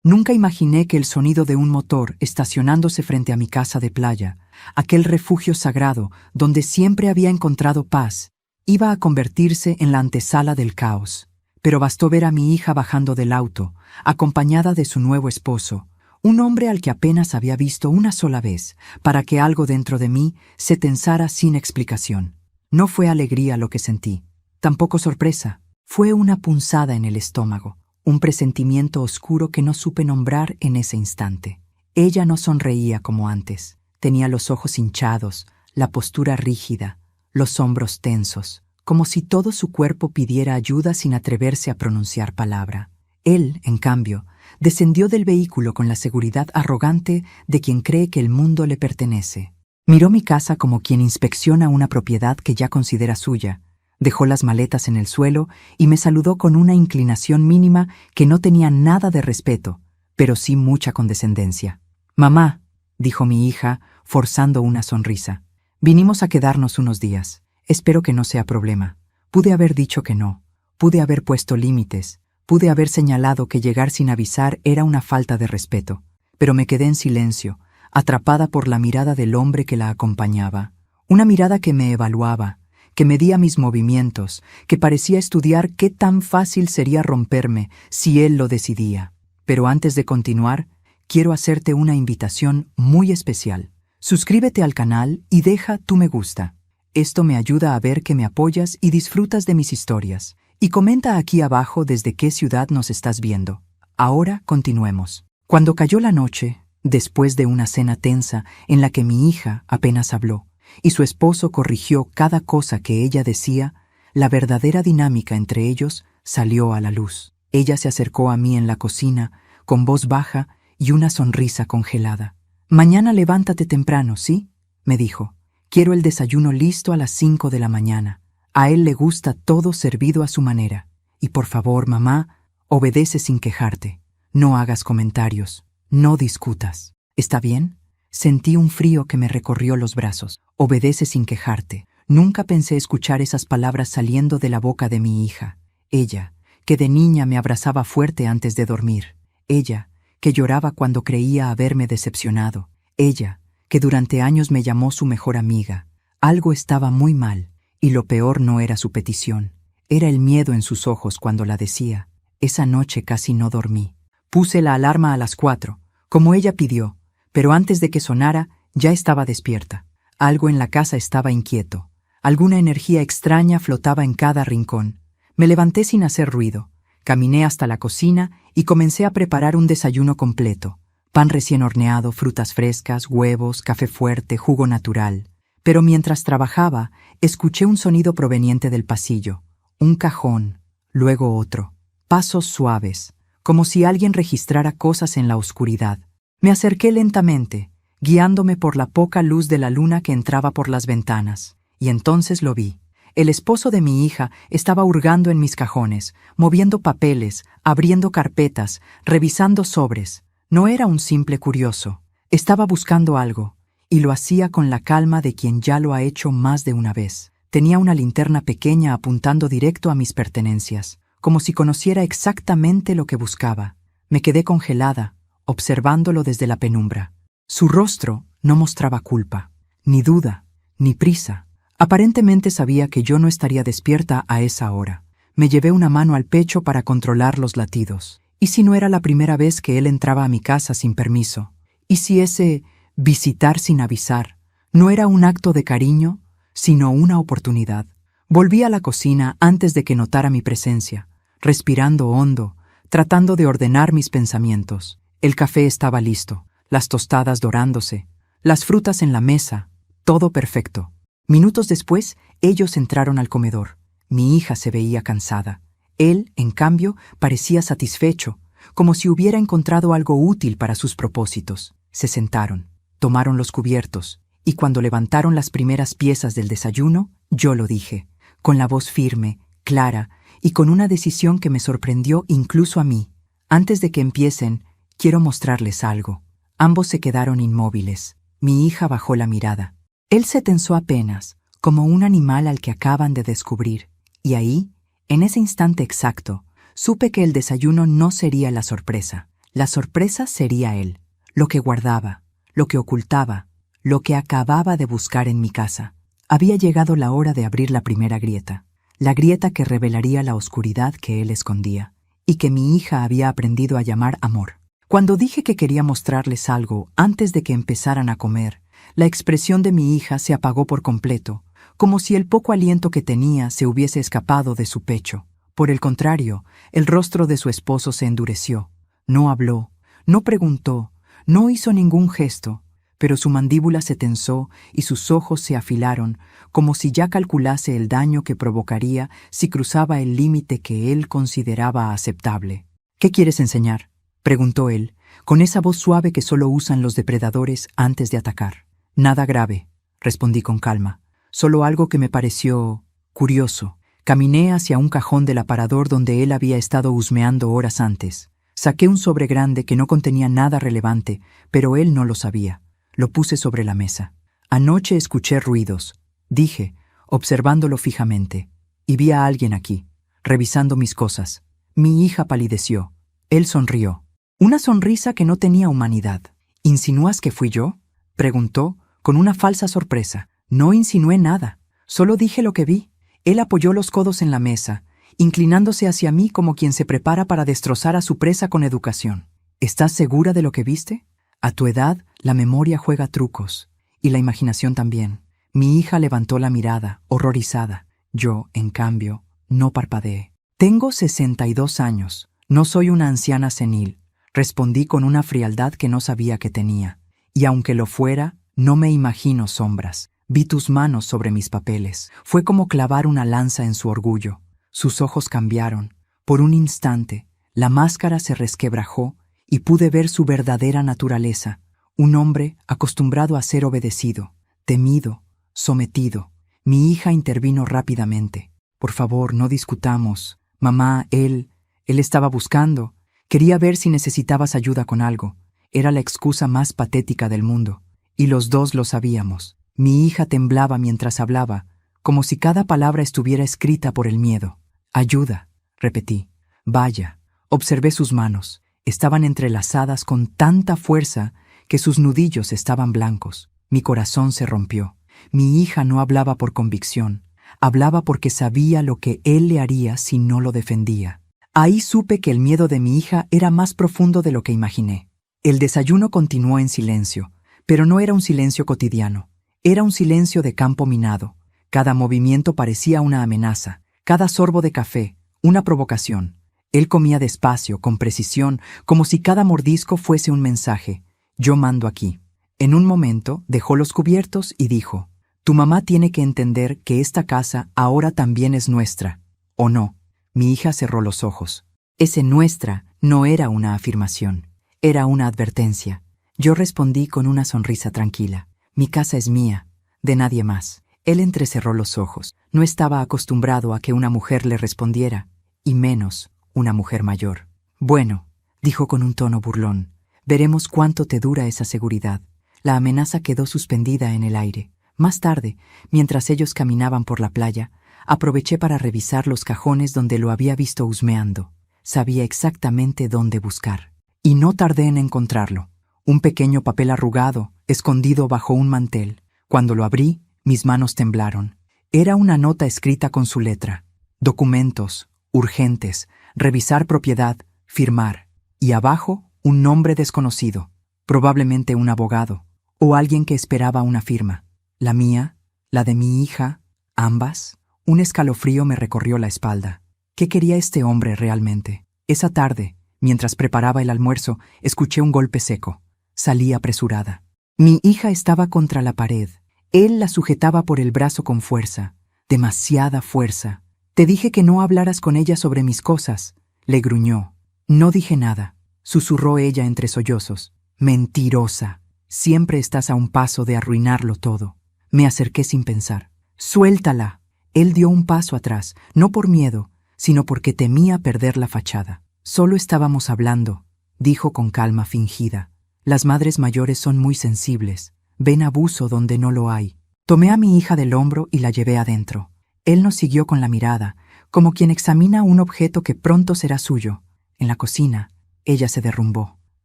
Nunca imaginé que el sonido de un motor estacionándose frente a mi casa de playa, aquel refugio sagrado donde siempre había encontrado paz, iba a convertirse en la antesala del caos. Pero bastó ver a mi hija bajando del auto, acompañada de su nuevo esposo, un hombre al que apenas había visto una sola vez, para que algo dentro de mí se tensara sin explicación. No fue alegría lo que sentí, tampoco sorpresa, fue una punzada en el estómago, un presentimiento oscuro que no supe nombrar en ese instante. Ella no sonreía como antes, tenía los ojos hinchados, la postura rígida, los hombros tensos, como si todo su cuerpo pidiera ayuda sin atreverse a pronunciar palabra. Él, en cambio, descendió del vehículo con la seguridad arrogante de quien cree que el mundo le pertenece. Miró mi casa como quien inspecciona una propiedad que ya considera suya, dejó las maletas en el suelo y me saludó con una inclinación mínima que no tenía nada de respeto, pero sí mucha condescendencia. «Mamá», dijo mi hija, forzando una sonrisa, «vinimos a quedarnos unos días. Espero que no sea problema. Pude haber dicho que no, pude haber puesto límites, pude haber señalado que llegar sin avisar era una falta de respeto, pero me quedé en silencio, atrapada por la mirada del hombre que la acompañaba, una mirada que me evaluaba, que medía mis movimientos, que parecía estudiar qué tan fácil sería romperme si él lo decidía. Pero antes de continuar, quiero hacerte una invitación muy especial. Suscríbete al canal y deja tu me gusta. Esto me ayuda a ver que me apoyas y disfrutas de mis historias. Y comenta aquí abajo desde qué ciudad nos estás viendo. Ahora continuemos. Cuando cayó la noche, después de una cena tensa en la que mi hija apenas habló, y su esposo corrigió cada cosa que ella decía, la verdadera dinámica entre ellos salió a la luz. Ella se acercó a mí en la cocina, con voz baja y una sonrisa congelada. «Mañana levántate temprano, ¿sí?», me dijo. «Quiero el desayuno listo a las 5 de la mañana. A él le gusta todo servido a su manera. Y por favor, mamá, obedece sin quejarte. No hagas comentarios, no discutas. ¿Está bien?». Sentí un frío que me recorrió los brazos. «Obedece sin quejarte». Nunca pensé escuchar esas palabras saliendo de la boca de mi hija. Ella, que de niña me abrazaba fuerte antes de dormir. Ella, que lloraba cuando creía haberme decepcionado. Ella, que durante años me llamó su mejor amiga. Algo estaba muy mal, y lo peor no era su petición. Era el miedo en sus ojos cuando la decía. Esa noche casi no dormí. Puse la alarma a las 4, como ella pidió, pero antes de que sonara, ya estaba despierta. Algo en la casa estaba inquieto. Alguna energía extraña flotaba en cada rincón. Me levanté sin hacer ruido. Caminé hasta la cocina y comencé a preparar un desayuno completo. Pan recién horneado, frutas frescas, huevos, café fuerte, jugo natural. Pero mientras trabajaba, escuché un sonido proveniente del pasillo. Un cajón, luego otro. Pasos suaves, como si alguien registrara cosas en la oscuridad. Me acerqué lentamente, guiándome por la poca luz de la luna que entraba por las ventanas. Y entonces lo vi. El esposo de mi hija estaba hurgando en mis cajones, moviendo papeles, abriendo carpetas, revisando sobres. No era un simple curioso. Estaba buscando algo, y lo hacía con la calma de quien ya lo ha hecho más de una vez. Tenía una linterna pequeña apuntando directo a mis pertenencias, como si conociera exactamente lo que buscaba. Me quedé congelada, observándolo desde la penumbra. Su rostro no mostraba culpa, ni duda, ni prisa. Aparentemente sabía que yo no estaría despierta a esa hora. Me llevé una mano al pecho para controlar los latidos. ¿Y si no era la primera vez que él entraba a mi casa sin permiso? ¿Y si ese visitar sin avisar no era un acto de cariño, sino una oportunidad? Volví a la cocina antes de que notara mi presencia, respirando hondo, tratando de ordenar mis pensamientos. El café estaba listo, las tostadas dorándose, las frutas en la mesa, todo perfecto. Minutos después, ellos entraron al comedor. Mi hija se veía cansada. Él, en cambio, parecía satisfecho, como si hubiera encontrado algo útil para sus propósitos. Se sentaron, tomaron los cubiertos, y cuando levantaron las primeras piezas del desayuno, yo lo dije, con la voz firme, clara, y con una decisión que me sorprendió incluso a mí. Antes de que empiecen, quiero mostrarles algo. Ambos se quedaron inmóviles. Mi hija bajó la mirada. Él se tensó apenas, como un animal al que acaban de descubrir, y ahí, en ese instante exacto, supe que el desayuno no sería la sorpresa. La sorpresa sería él, lo que guardaba, lo que ocultaba, lo que acababa de buscar en mi casa. Había llegado la hora de abrir la primera grieta, la grieta que revelaría la oscuridad que él escondía, y que mi hija había aprendido a llamar amor. Cuando dije que quería mostrarles algo antes de que empezaran a comer, la expresión de mi hija se apagó por completo, como si el poco aliento que tenía se hubiese escapado de su pecho. Por el contrario, el rostro de su esposo se endureció. No habló, no preguntó, no hizo ningún gesto, pero su mandíbula se tensó y sus ojos se afilaron, como si ya calculase el daño que provocaría si cruzaba el límite que él consideraba aceptable. «¿Qué quieres enseñar?», preguntó él, con esa voz suave que solo usan los depredadores antes de atacar. «Nada grave», respondí con calma, «solo algo que me pareció curioso». Caminé hacia un cajón del aparador donde él había estado husmeando horas antes. Saqué un sobre grande que no contenía nada relevante, pero él no lo sabía. Lo puse sobre la mesa. «Anoche escuché ruidos», dije, observándolo fijamente, «y vi a alguien aquí, revisando mis cosas». Mi hija palideció. Él sonrió. Una sonrisa que no tenía humanidad. «¿Insinúas que fui yo?», preguntó, con una falsa sorpresa. «No insinué nada. Solo dije lo que vi». Él apoyó los codos en la mesa, inclinándose hacia mí como quien se prepara para destrozar a su presa con educación. «¿Estás segura de lo que viste? A tu edad, la memoria juega trucos, y la imaginación también». Mi hija levantó la mirada, horrorizada. Yo, en cambio, no parpadeé. «Tengo 62 años. No soy una anciana senil», respondí con una frialdad que no sabía que tenía. «Y aunque lo fuera, no me imagino sombras. Vi tus manos sobre mis papeles». Fue como clavar una lanza en su orgullo. Sus ojos cambiaron. Por un instante, la máscara se resquebrajó y pude ver su verdadera naturaleza. Un hombre acostumbrado a ser obedecido, temido, sometido. Mi hija intervino rápidamente. «Por favor, no discutamos. Mamá, él estaba buscando. Quería ver si necesitabas ayuda con algo». Era la excusa más patética del mundo. Y los dos lo sabíamos. Mi hija temblaba mientras hablaba, como si cada palabra estuviera escrita por el miedo. «Ayuda», repetí. «Vaya». Observé sus manos. Estaban entrelazadas con tanta fuerza que sus nudillos estaban blancos. Mi corazón se rompió. Mi hija no hablaba por convicción. Hablaba porque sabía lo que él le haría si no lo defendía. Ahí supe que el miedo de mi hija era más profundo de lo que imaginé. El desayuno continuó en silencio, pero no era un silencio cotidiano. Era un silencio de campo minado. Cada movimiento parecía una amenaza, cada sorbo de café, una provocación. Él comía despacio, con precisión, como si cada mordisco fuese un mensaje. «Yo mando aquí». En un momento dejó los cubiertos y dijo: «Tu mamá tiene que entender que esta casa ahora también es nuestra, ¿o no?». Mi hija cerró los ojos. Ese «nuestra» no era una afirmación, era una advertencia. Yo respondí con una sonrisa tranquila: «Mi casa es mía, de nadie más». Él entrecerró los ojos. No estaba acostumbrado a que una mujer le respondiera, y menos una mujer mayor. «Bueno», dijo con un tono burlón, «veremos cuánto te dura esa seguridad». La amenaza quedó suspendida en el aire. Más tarde, mientras ellos caminaban por la playa, aproveché para revisar los cajones donde lo había visto husmeando. Sabía exactamente dónde buscar. Y no tardé en encontrarlo. Un pequeño papel arrugado, escondido bajo un mantel. Cuando lo abrí, mis manos temblaron. Era una nota escrita con su letra. «Documentos, urgentes, revisar propiedad, firmar». Y abajo, un nombre desconocido. Probablemente un abogado, o alguien que esperaba una firma. La mía, la de mi hija, ambas. Un escalofrío me recorrió la espalda. ¿Qué quería este hombre realmente? Esa tarde, mientras preparaba el almuerzo, escuché un golpe seco. Salí apresurada. Mi hija estaba contra la pared. Él la sujetaba por el brazo con fuerza, demasiada fuerza. «Te dije que no hablaras con ella sobre mis cosas», le gruñó. «No dije nada», susurró ella entre sollozos. «Mentirosa. Siempre estás a un paso de arruinarlo todo». Me acerqué sin pensar. «Suéltala». Él dio un paso atrás, no por miedo, sino porque temía perder la fachada. «Solo estábamos hablando», dijo con calma fingida. «Las madres mayores son muy sensibles. Ven abuso donde no lo hay». Tomé a mi hija del hombro y la llevé adentro. Él nos siguió con la mirada, como quien examina un objeto que pronto será suyo. En la cocina, ella se derrumbó.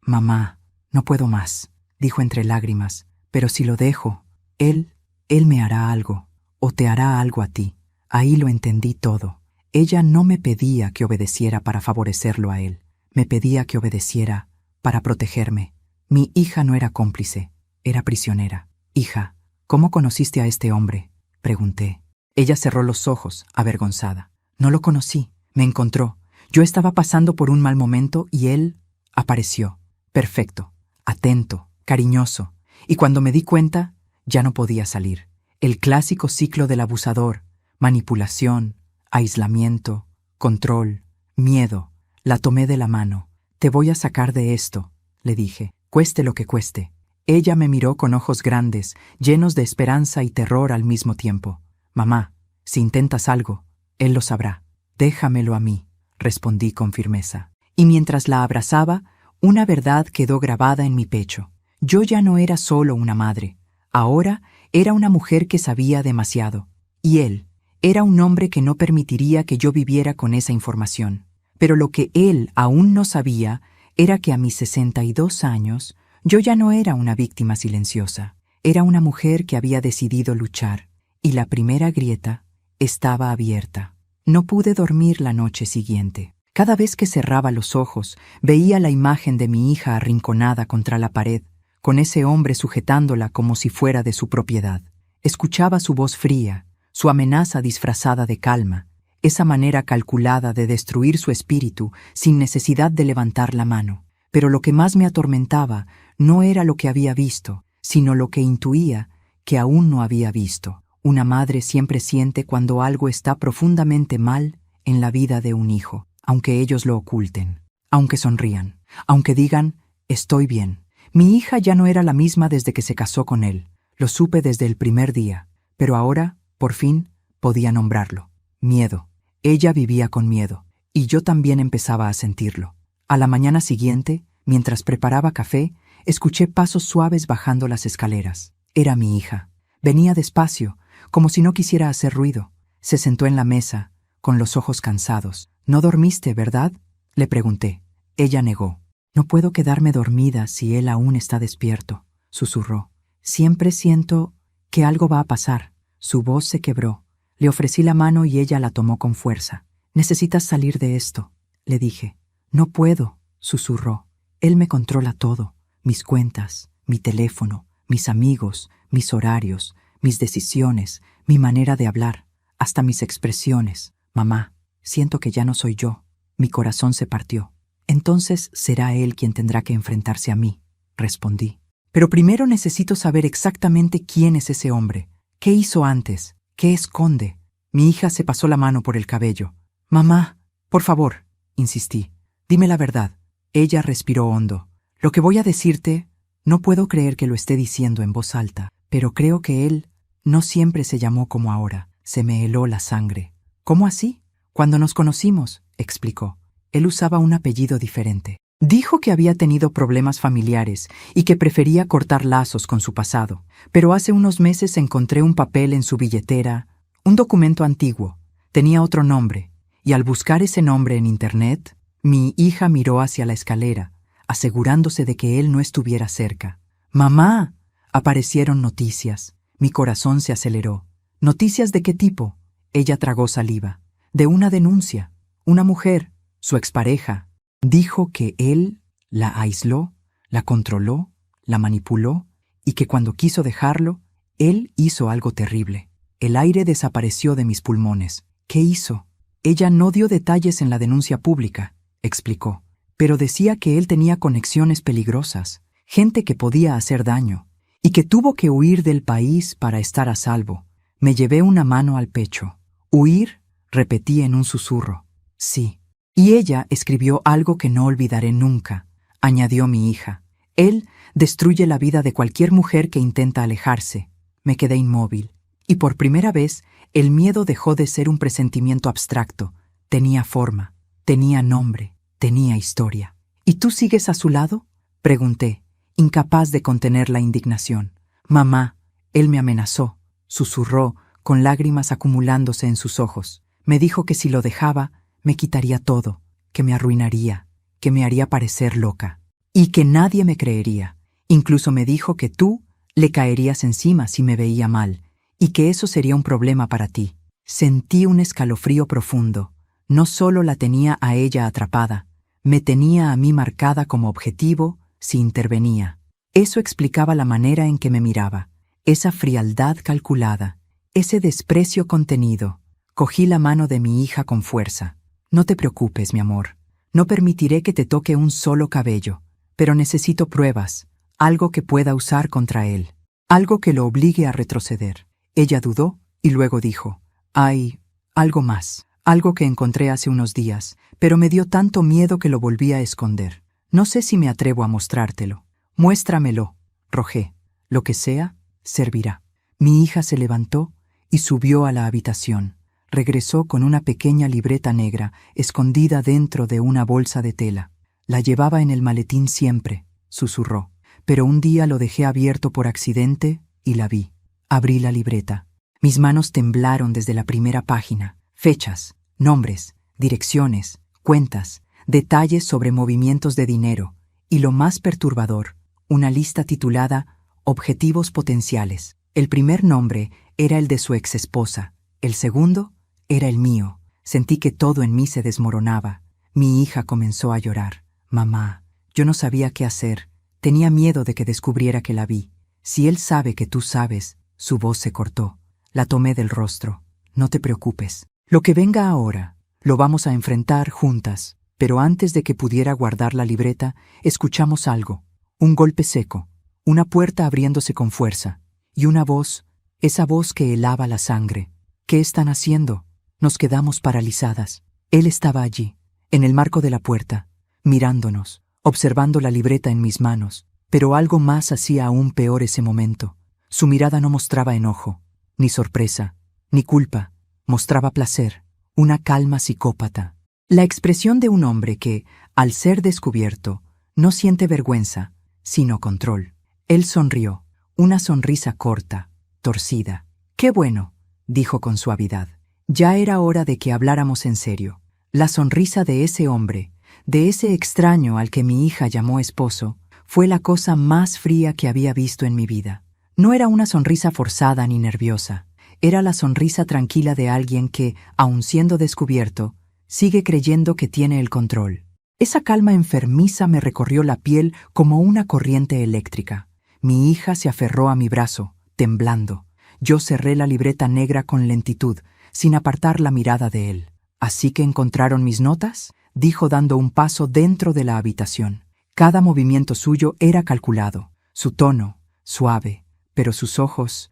Mamá, no puedo más, dijo entre lágrimas, pero si lo dejo, él me hará algo, o te hará algo a ti. Ahí lo entendí todo. Ella no me pedía que obedeciera para favorecerlo a él, me pedía que obedeciera para protegerme. Mi hija no era cómplice, era prisionera. Hija, ¿cómo conociste a este hombre?, pregunté. Ella cerró los ojos, avergonzada. No lo conocí, me encontró. Yo estaba pasando por un mal momento y él apareció. Perfecto, atento, cariñoso. Y cuando me di cuenta, ya no podía salir. El clásico ciclo del abusador: manipulación, aislamiento, control, miedo. La tomé de la mano. Te voy a sacar de esto, le dije, cueste lo que cueste. Ella me miró con ojos grandes, llenos de esperanza y terror al mismo tiempo. Mamá, si intentas algo, él lo sabrá. Déjamelo a mí, respondí con firmeza. Y mientras la abrazaba, una verdad quedó grabada en mi pecho. Yo ya no era solo una madre. Ahora era una mujer que sabía demasiado. Y él era un hombre que no permitiría que yo viviera con esa información. Pero lo que él aún no sabía era que a mis 62 años yo ya no era una víctima silenciosa. Era una mujer que había decidido luchar. Y la primera grieta estaba abierta. No pude dormir la noche siguiente. Cada vez que cerraba los ojos, veía la imagen de mi hija arrinconada contra la pared, con ese hombre sujetándola como si fuera de su propiedad. Escuchaba su voz fría, su amenaza disfrazada de calma, esa manera calculada de destruir su espíritu sin necesidad de levantar la mano. Pero lo que más me atormentaba no era lo que había visto, sino lo que intuía que aún no había visto. Una madre siempre siente cuando algo está profundamente mal en la vida de un hijo, aunque ellos lo oculten, aunque sonrían, aunque digan, estoy bien. Mi hija ya no era la misma desde que se casó con él. Lo supe desde el primer día, pero ahora, por fin, podía nombrarlo. Miedo. Ella vivía con miedo, y yo también empezaba a sentirlo. A la mañana siguiente, mientras preparaba café, escuché pasos suaves bajando las escaleras. Era mi hija. Venía despacio, como si no quisiera hacer ruido. Se sentó en la mesa, con los ojos cansados. «¿No dormiste, verdad?», le pregunté. Ella negó. «No puedo quedarme dormida si él aún está despierto», susurró. «Siempre siento que algo va a pasar». Su voz se quebró. Le ofrecí la mano y ella la tomó con fuerza. «Necesitas salir de esto», le dije. «No puedo», susurró. «Él me controla todo, mis cuentas, mi teléfono, mis amigos, mis horarios, mis decisiones, mi manera de hablar, hasta mis expresiones. Mamá, siento que ya no soy yo». Mi corazón se partió. «Entonces será él quien tendrá que enfrentarse a mí», respondí. «Pero primero necesito saber exactamente quién es ese hombre. ¿Qué hizo antes? ¿Qué esconde?». Mi hija se pasó la mano por el cabello. «Mamá, por favor», insistí, «dime la verdad». Ella respiró hondo. «Lo que voy a decirte, no puedo creer que lo esté diciendo en voz alta, pero creo que él no siempre se llamó como ahora». Se me heló la sangre. «¿Cómo así?». «Cuando nos conocimos», explicó, «él usaba un apellido diferente. Dijo que había tenido problemas familiares y que prefería cortar lazos con su pasado, pero hace unos meses encontré un papel en su billetera, un documento antiguo. Tenía otro nombre, y al buscar ese nombre en internet, mi hija miró hacia la escalera, asegurándose de que él no estuviera cerca. «¡Mamá!». Aparecieron noticias. Mi corazón se aceleró. «¿Noticias de qué tipo?». Ella tragó saliva. «De una denuncia. Una mujer, su expareja, dijo que él la aisló, la controló, la manipuló y que cuando quiso dejarlo, él hizo algo terrible. El aire desapareció de mis pulmones. ¿Qué hizo?». «Ella no dio detalles en la denuncia pública», explicó, «pero decía que él tenía conexiones peligrosas, gente que podía hacer daño, y que tuvo que huir del país para estar a salvo». Me llevé una mano al pecho. «¿Huir?», repetí en un susurro. «Sí». «Y ella escribió algo que no olvidaré nunca», añadió mi hija. «Él destruye la vida de cualquier mujer que intenta alejarse». Me quedé inmóvil, y por primera vez el miedo dejó de ser un presentimiento abstracto. Tenía forma, tenía nombre, tenía historia. «¿Y tú sigues a su lado?», pregunté, incapaz de contener la indignación. «Mamá, él me amenazó», susurró, con lágrimas acumulándose en sus ojos. «Me dijo que si lo dejaba, me quitaría todo, que me arruinaría, que me haría parecer loca». y que nadie me creería. Incluso me dijo que tú le caerías encima si me veía mal, y que eso sería un problema para ti. Sentí un escalofrío profundo. No solo la tenía a ella atrapada, me tenía a mí marcada como objetivo si intervenía. Eso explicaba la manera en que me miraba, esa frialdad calculada, ese desprecio contenido. Cogí la mano de mi hija con fuerza. No te preocupes, mi amor. No permitiré que te toque un solo cabello, pero necesito pruebas, algo que pueda usar contra él, algo que lo obligue a retroceder. Ella dudó y luego dijo, hay algo más, algo que encontré hace unos días, pero me dio tanto miedo que lo volví a esconder. No sé si me atrevo a mostrártelo. Muéstramelo, rogé. Lo que sea, servirá. Mi hija se levantó y subió a la habitación. Regresó con una pequeña libreta negra escondida dentro de una bolsa de tela. La llevaba en el maletín siempre, susurró. Pero un día lo dejé abierto por accidente y la vi. Abrí la libreta. Mis manos temblaron desde la primera página. Fechas, nombres, direcciones, cuentas, detalles sobre movimientos de dinero. Y lo más perturbador, una lista titulada Objetivos potenciales. El primer nombre era el de su exesposa. El segundo era el mío. Sentí que todo en mí se desmoronaba. Mi hija comenzó a llorar. Mamá, yo no sabía qué hacer. Tenía miedo de que descubriera que la vi. Si él sabe que tú sabes, su voz se cortó. La tomé del rostro. No te preocupes. Lo que venga ahora, lo vamos a enfrentar juntas. Pero antes de que pudiera guardar la libreta, escuchamos algo. Un golpe seco, una puerta abriéndose con fuerza, y una voz, esa voz que helaba la sangre. ¿Qué están haciendo? Nos quedamos paralizadas. Él estaba allí, en el marco de la puerta, mirándonos, observando la libreta en mis manos. Pero algo más hacía aún peor ese momento. Su mirada no mostraba enojo, ni sorpresa, ni culpa. Mostraba placer, una calma psicópata. La expresión de un hombre que, al ser descubierto, no siente vergüenza, sino control. Él sonrió, una sonrisa corta, torcida. «Qué bueno», dijo con suavidad. Ya era hora de que habláramos en serio. La sonrisa de ese hombre, de ese extraño al que mi hija llamó esposo, fue la cosa más fría que había visto en mi vida. No era una sonrisa forzada ni nerviosa. Era la sonrisa tranquila de alguien que, aun siendo descubierto, sigue creyendo que tiene el control. Esa calma enfermiza me recorrió la piel como una corriente eléctrica. Mi hija se aferró a mi brazo, temblando. Yo cerré la libreta negra con lentitud, sin apartar la mirada de él. «¿Así que encontraron mis notas?», dijo dando un paso dentro de la habitación. Cada movimiento suyo era calculado, su tono, suave, pero sus ojos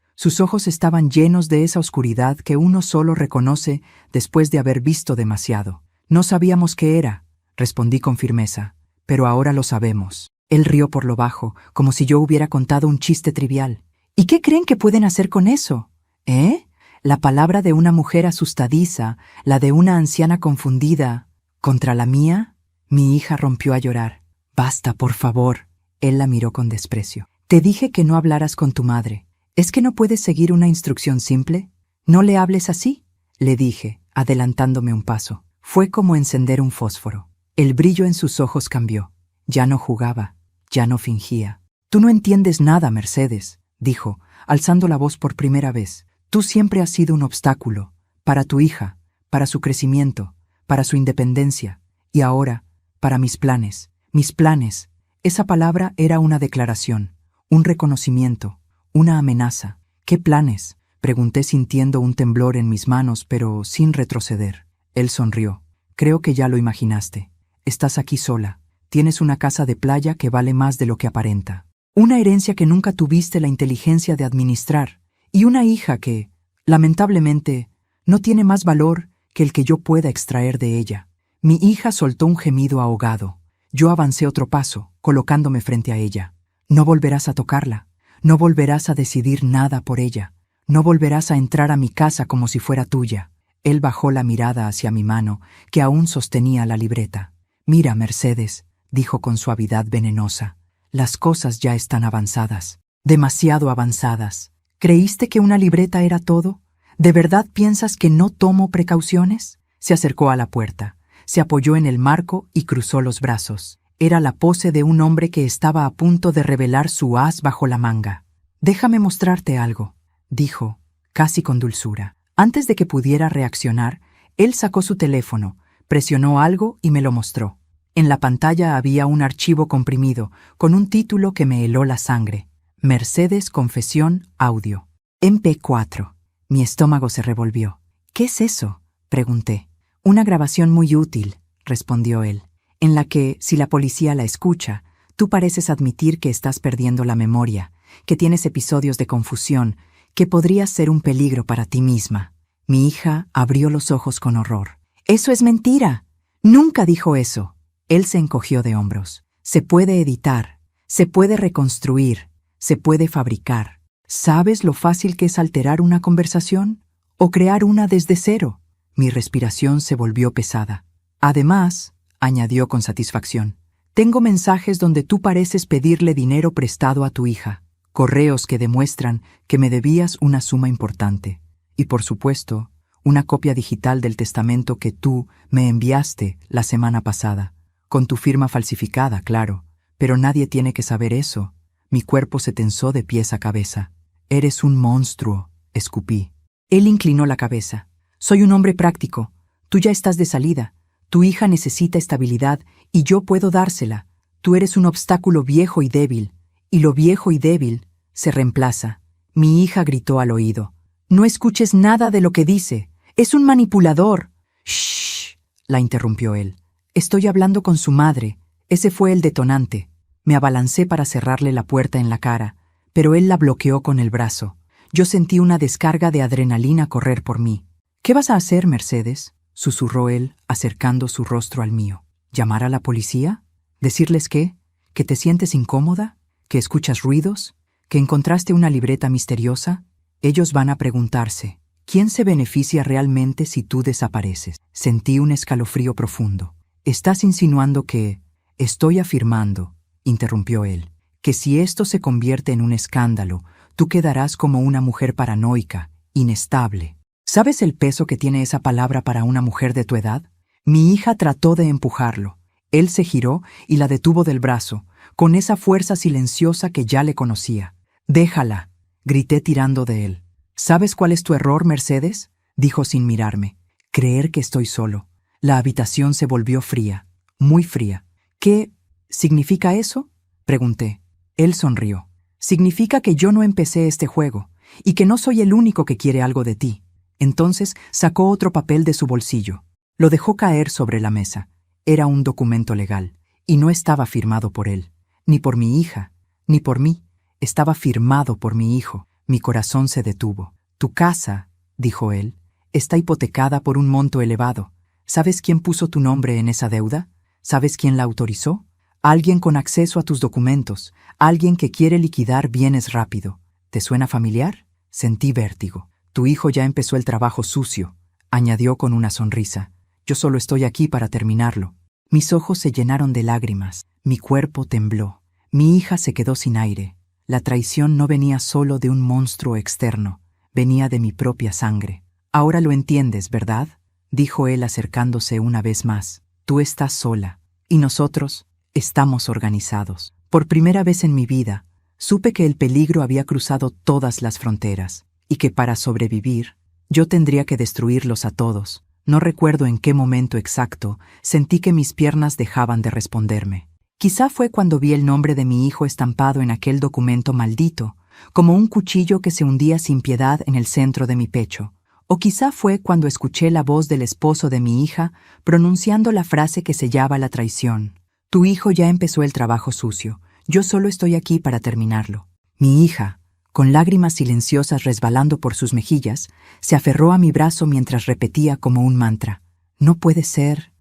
estaban llenos de esa oscuridad que uno solo reconoce después de haber visto demasiado. «No sabíamos qué era», respondí con firmeza, «pero ahora lo sabemos». Él rió por lo bajo, como si yo hubiera contado un chiste trivial. «¿Y qué creen que pueden hacer con eso? ¿Eh?» La palabra de una mujer asustadiza, la de una anciana confundida. ¿Contra la mía? Mi hija rompió a llorar. «Basta, por favor». Él la miró con desprecio. «Te dije que no hablaras con tu madre. ¿Es que no puedes seguir una instrucción simple? No le hables así», le dije, adelantándome un paso. Fue como encender un fósforo. El brillo en sus ojos cambió. Ya no jugaba, ya no fingía. «Tú no entiendes nada, Mercedes», dijo, alzando la voz por primera vez. «Tú siempre has sido un obstáculo, para tu hija, para su crecimiento, para su independencia, y ahora, para mis planes. Mis planes». Esa palabra era una declaración, un reconocimiento, una amenaza. «¿Qué planes?», pregunté sintiendo un temblor en mis manos, pero sin retroceder. Él sonrió. «Creo que ya lo imaginaste. Estás aquí sola. Tienes una casa de playa que vale más de lo que aparenta. Una herencia que nunca tuviste la inteligencia de administrar. Y una hija que, lamentablemente, no tiene más valor que el que yo pueda extraer de ella». Mi hija soltó un gemido ahogado. Yo avancé otro paso, colocándome frente a ella. «No volverás a tocarla. No volverás a decidir nada por ella. No volverás a entrar a mi casa como si fuera tuya». Él bajó la mirada hacia mi mano, que aún sostenía la libreta. «Mira, Mercedes», dijo con suavidad venenosa, «las cosas ya están avanzadas. Demasiado avanzadas. ¿Creíste que una libreta era todo? ¿De verdad piensas que no tomo precauciones?». Se acercó a la puerta, se apoyó en el marco y cruzó los brazos. Era la pose de un hombre que estaba a punto de revelar su as bajo la manga. «Déjame mostrarte algo», dijo, casi con dulzura. Antes de que pudiera reaccionar, él sacó su teléfono, presionó algo y me lo mostró. En la pantalla había un archivo comprimido, con un título que me heló la sangre. Mercedes Confesión Audio. MP4. Mi estómago se revolvió. «¿Qué es eso?», pregunté. «Una grabación muy útil», respondió él, «en la que, si la policía la escucha, tú pareces admitir que estás perdiendo la memoria, que tienes episodios de confusión, que podrías ser un peligro para ti misma». Mi hija abrió los ojos con horror. «¡Eso es mentira! Nunca dijo eso». Él se encogió de hombros. «Se puede editar, se puede reconstruir, se puede fabricar. ¿Sabes lo fácil que es alterar una conversación? ¿O crear una desde cero?». Mi respiración se volvió pesada. «Además», añadió con satisfacción, «tengo mensajes donde tú pareces pedirle dinero prestado a tu hija, correos que demuestran que me debías una suma importante. Y por supuesto, una copia digital del testamento que tú me enviaste la semana pasada, con tu firma falsificada, claro. Pero nadie tiene que saber eso». Mi cuerpo se tensó de pies a cabeza. «Eres un monstruo», escupí. Él inclinó la cabeza. «Soy un hombre práctico. Tú ya estás de salida. Tu hija necesita estabilidad y yo puedo dársela. Tú eres un obstáculo viejo y débil, y lo viejo y débil se reemplaza». Mi hija gritó al oído. «No escuches nada de lo que dice. Es un manipulador». «Shh», la interrumpió él. «Estoy hablando con su madre. Ese fue el detonante». Me abalancé para cerrarle la puerta en la cara, pero él la bloqueó con el brazo. Yo sentí una descarga de adrenalina correr por mí. «¿Qué vas a hacer, Mercedes?», susurró él, acercando su rostro al mío. «¿Llamar a la policía? ¿Decirles qué? ¿Que te sientes incómoda? ¿Que escuchas ruidos? ¿Que encontraste una libreta misteriosa? Ellos van a preguntarse, ¿quién se beneficia realmente si tú desapareces?». Sentí un escalofrío profundo. «¿Estás insinuando que...?» «Estoy afirmando», interrumpió él, «que si esto se convierte en un escándalo, tú quedarás como una mujer paranoica, inestable. ¿Sabes el peso que tiene esa palabra para una mujer de tu edad?». Mi hija trató de empujarlo. Él se giró y la detuvo del brazo, con esa fuerza silenciosa que ya le conocía. «Déjala», grité tirando de él. «¿Sabes cuál es tu error, Mercedes?», dijo sin mirarme. «Creer que estoy solo». La habitación se volvió fría, muy fría. «¿Qué significa eso?», pregunté. Él sonrió. «Significa que yo no empecé este juego, y que no soy el único que quiere algo de ti». Entonces sacó otro papel de su bolsillo. Lo dejó caer sobre la mesa. Era un documento legal, y no estaba firmado por él, ni por mi hija, ni por mí. Estaba firmado por mi hijo. Mi corazón se detuvo. «Tu casa», dijo él, «está hipotecada por un monto elevado. ¿Sabes quién puso tu nombre en esa deuda? ¿Sabes quién la autorizó? Alguien con acceso a tus documentos, alguien que quiere liquidar bienes rápido. ¿Te suena familiar?». Sentí vértigo. «Tu hijo ya empezó el trabajo sucio», añadió con una sonrisa. «Yo solo estoy aquí para terminarlo». Mis ojos se llenaron de lágrimas. Mi cuerpo tembló. Mi hija se quedó sin aire. La traición no venía solo de un monstruo externo, venía de mi propia sangre. «Ahora lo entiendes, ¿verdad?», dijo él acercándose una vez más. «Tú estás sola, y nosotros estamos organizados». Por primera vez en mi vida, supe que el peligro había cruzado todas las fronteras, y que para sobrevivir, yo tendría que destruirlos a todos. No recuerdo en qué momento exacto sentí que mis piernas dejaban de responderme. Quizá fue cuando vi el nombre de mi hijo estampado en aquel documento maldito, como un cuchillo que se hundía sin piedad en el centro de mi pecho. O quizá fue cuando escuché la voz del esposo de mi hija pronunciando la frase que sellaba la traición. «Tu hijo ya empezó el trabajo sucio. Yo solo estoy aquí para terminarlo». Mi hija, con lágrimas silenciosas resbalando por sus mejillas, se aferró a mi brazo mientras repetía como un mantra: «No puede ser,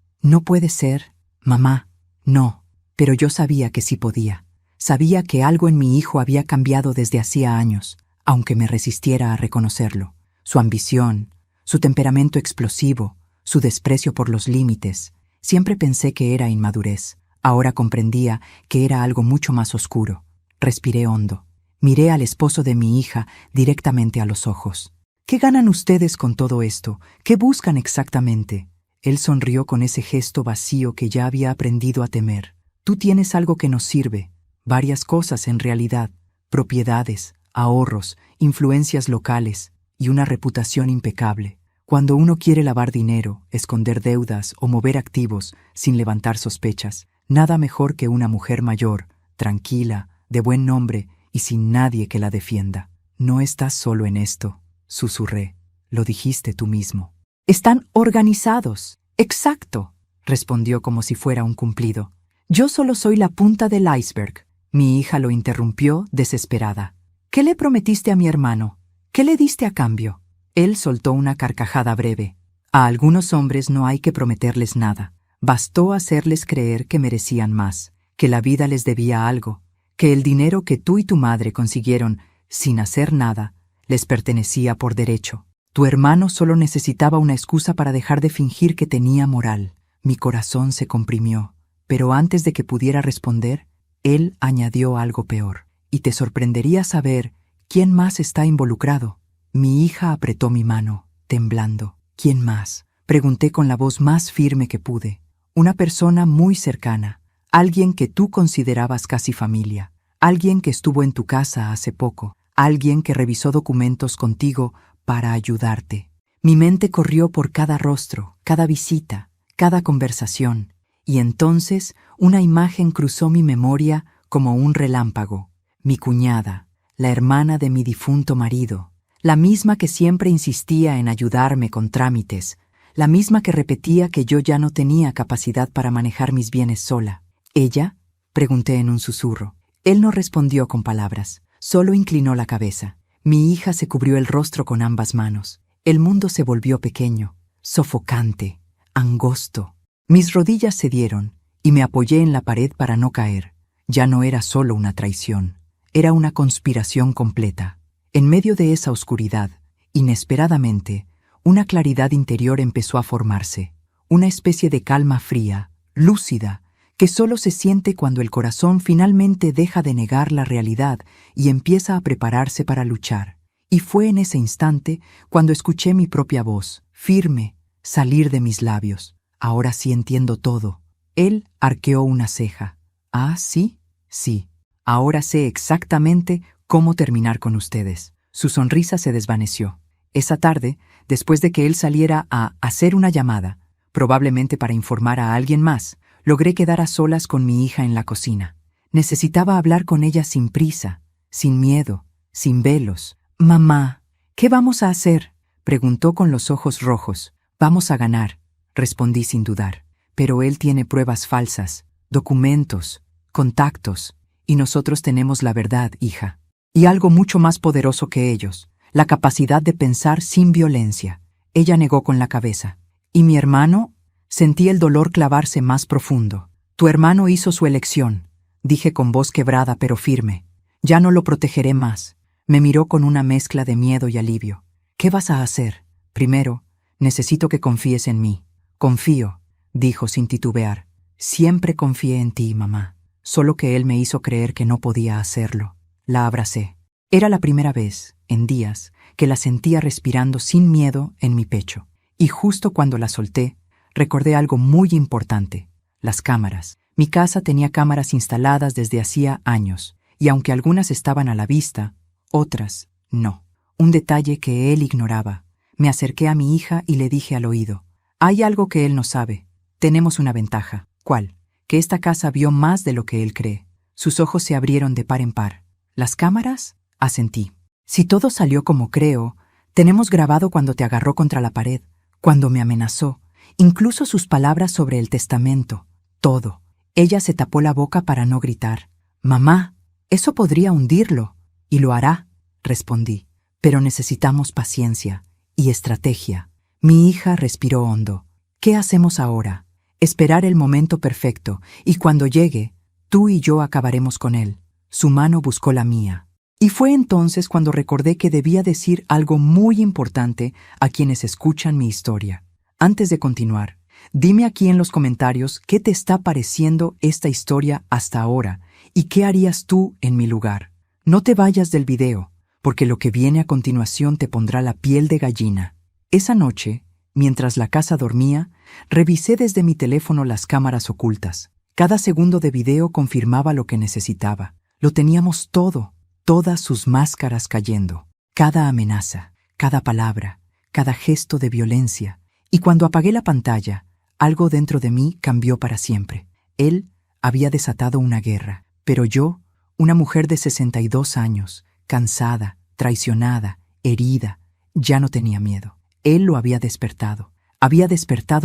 mamá, no». Pero yo sabía que sí podía. Sabía que algo en mi hijo había cambiado desde hacía años, aunque me resistiera a reconocerlo. Su ambición, su temperamento explosivo, su desprecio por los límites. Siempre pensé que era inmadurez. Ahora comprendía que era algo mucho más oscuro. Respiré hondo. Miré al esposo de mi hija directamente a los ojos. «¿Qué ganan ustedes con todo esto? ¿Qué buscan exactamente?». Él sonrió con ese gesto vacío que ya había aprendido a temer. Tú tienes algo que nos sirve, varias cosas en realidad, propiedades, ahorros, influencias locales y una reputación impecable. Cuando uno quiere lavar dinero, esconder deudas o mover activos sin levantar sospechas, nada mejor que una mujer mayor, tranquila, de buen nombre y sin nadie que la defienda. No estás solo en esto, susurré. Lo dijiste tú mismo. Están organizados. Exacto, respondió como si fuera un cumplido. Yo solo soy la punta del iceberg. Mi hija lo interrumpió, desesperada. ¿Qué le prometiste a mi hermano? ¿Qué le diste a cambio? Él soltó una carcajada breve. A algunos hombres no hay que prometerles nada. Bastó hacerles creer que merecían más, que la vida les debía algo, que el dinero que tú y tu madre consiguieron sin hacer nada les pertenecía por derecho. Tu hermano solo necesitaba una excusa para dejar de fingir que tenía moral. Mi corazón se comprimió, pero antes de que pudiera responder, él añadió algo peor. Y te sorprendería saber quién más está involucrado. Mi hija apretó mi mano, temblando. ¿Quién más? Pregunté con la voz más firme que pude. Una persona muy cercana, alguien que tú considerabas casi familia, alguien que estuvo en tu casa hace poco, alguien que revisó documentos contigo para ayudarte. Mi mente corrió por cada rostro, cada visita, cada conversación, y entonces una imagen cruzó mi memoria como un relámpago. Mi cuñada, la hermana de mi difunto marido, la misma que siempre insistía en ayudarme con trámites, la misma que repetía que yo ya no tenía capacidad para manejar mis bienes sola. ¿Ella? Pregunté en un susurro. Él no respondió con palabras, solo inclinó la cabeza. Mi hija se cubrió el rostro con ambas manos. El mundo se volvió pequeño, sofocante, angosto. Mis rodillas cedieron y me apoyé en la pared para no caer. Ya no era solo una traición, era una conspiración completa. En medio de esa oscuridad, inesperadamente, una claridad interior empezó a formarse, una especie de calma fría, lúcida, que solo se siente cuando el corazón finalmente deja de negar la realidad y empieza a prepararse para luchar. Y fue en ese instante cuando escuché mi propia voz, firme, salir de mis labios. Ahora sí entiendo todo. Él arqueó una ceja. ¿Ah, sí? Sí. Ahora sé exactamente cómo terminar con ustedes. Su sonrisa se desvaneció. Esa tarde, después de que él saliera a hacer una llamada, probablemente para informar a alguien más, logré quedar a solas con mi hija en la cocina. Necesitaba hablar con ella sin prisa, sin miedo, sin velos. «Mamá, ¿qué vamos a hacer?», preguntó con los ojos rojos. «Vamos a ganar», respondí sin dudar. «Pero él tiene pruebas falsas, documentos, contactos, y nosotros tenemos la verdad, hija. Y algo mucho más poderoso que ellos, la capacidad de pensar sin violencia». Ella negó con la cabeza. «¿Y mi hermano?». Sentí el dolor clavarse más profundo. «Tu hermano hizo su elección», dije con voz quebrada pero firme. «Ya no lo protegeré más». Me miró con una mezcla de miedo y alivio. «¿Qué vas a hacer?». «Primero, necesito que confíes en mí». «Confío», dijo sin titubear. «Siempre confié en ti, mamá. Solo que él me hizo creer que no podía hacerlo». La abracé. Era la primera vez, en días, que la sentía respirando sin miedo en mi pecho. Y justo cuando la solté, recordé algo muy importante: las cámaras. Mi casa tenía cámaras instaladas desde hacía años, y aunque algunas estaban a la vista, otras no. Un detalle que él ignoraba. Me acerqué a mi hija y le dije al oído: «Hay algo que él no sabe. Tenemos una ventaja». «¿Cuál?». «Que esta casa vio más de lo que él cree». Sus ojos se abrieron de par en par. «¿Las cámaras?», asentí. «Si todo salió como creo, tenemos grabado cuando te agarró contra la pared, cuando me amenazó, incluso sus palabras sobre el testamento, todo». Ella se tapó la boca para no gritar. «Mamá, eso podría hundirlo». «Y lo hará», respondí. «Pero necesitamos paciencia y estrategia». Mi hija respiró hondo. «¿Qué hacemos ahora?». «Esperar el momento perfecto, y cuando llegue, tú y yo acabaremos con él». Su mano buscó la mía. Y fue entonces cuando recordé que debía decir algo muy importante a quienes escuchan mi historia. Antes de continuar, dime aquí en los comentarios qué te está pareciendo esta historia hasta ahora y qué harías tú en mi lugar. No te vayas del video, porque lo que viene a continuación te pondrá la piel de gallina. Esa noche, mientras la casa dormía, revisé desde mi teléfono las cámaras ocultas. Cada segundo de video confirmaba lo que necesitaba. Lo teníamos todo, todas sus máscaras cayendo. Cada amenaza, cada palabra, cada gesto de violencia. Y cuando apagué la pantalla, algo dentro de mí cambió para siempre. Él había desatado una guerra, pero yo, una mujer de 62 años, cansada, traicionada, herida, ya no tenía miedo. Él lo había despertado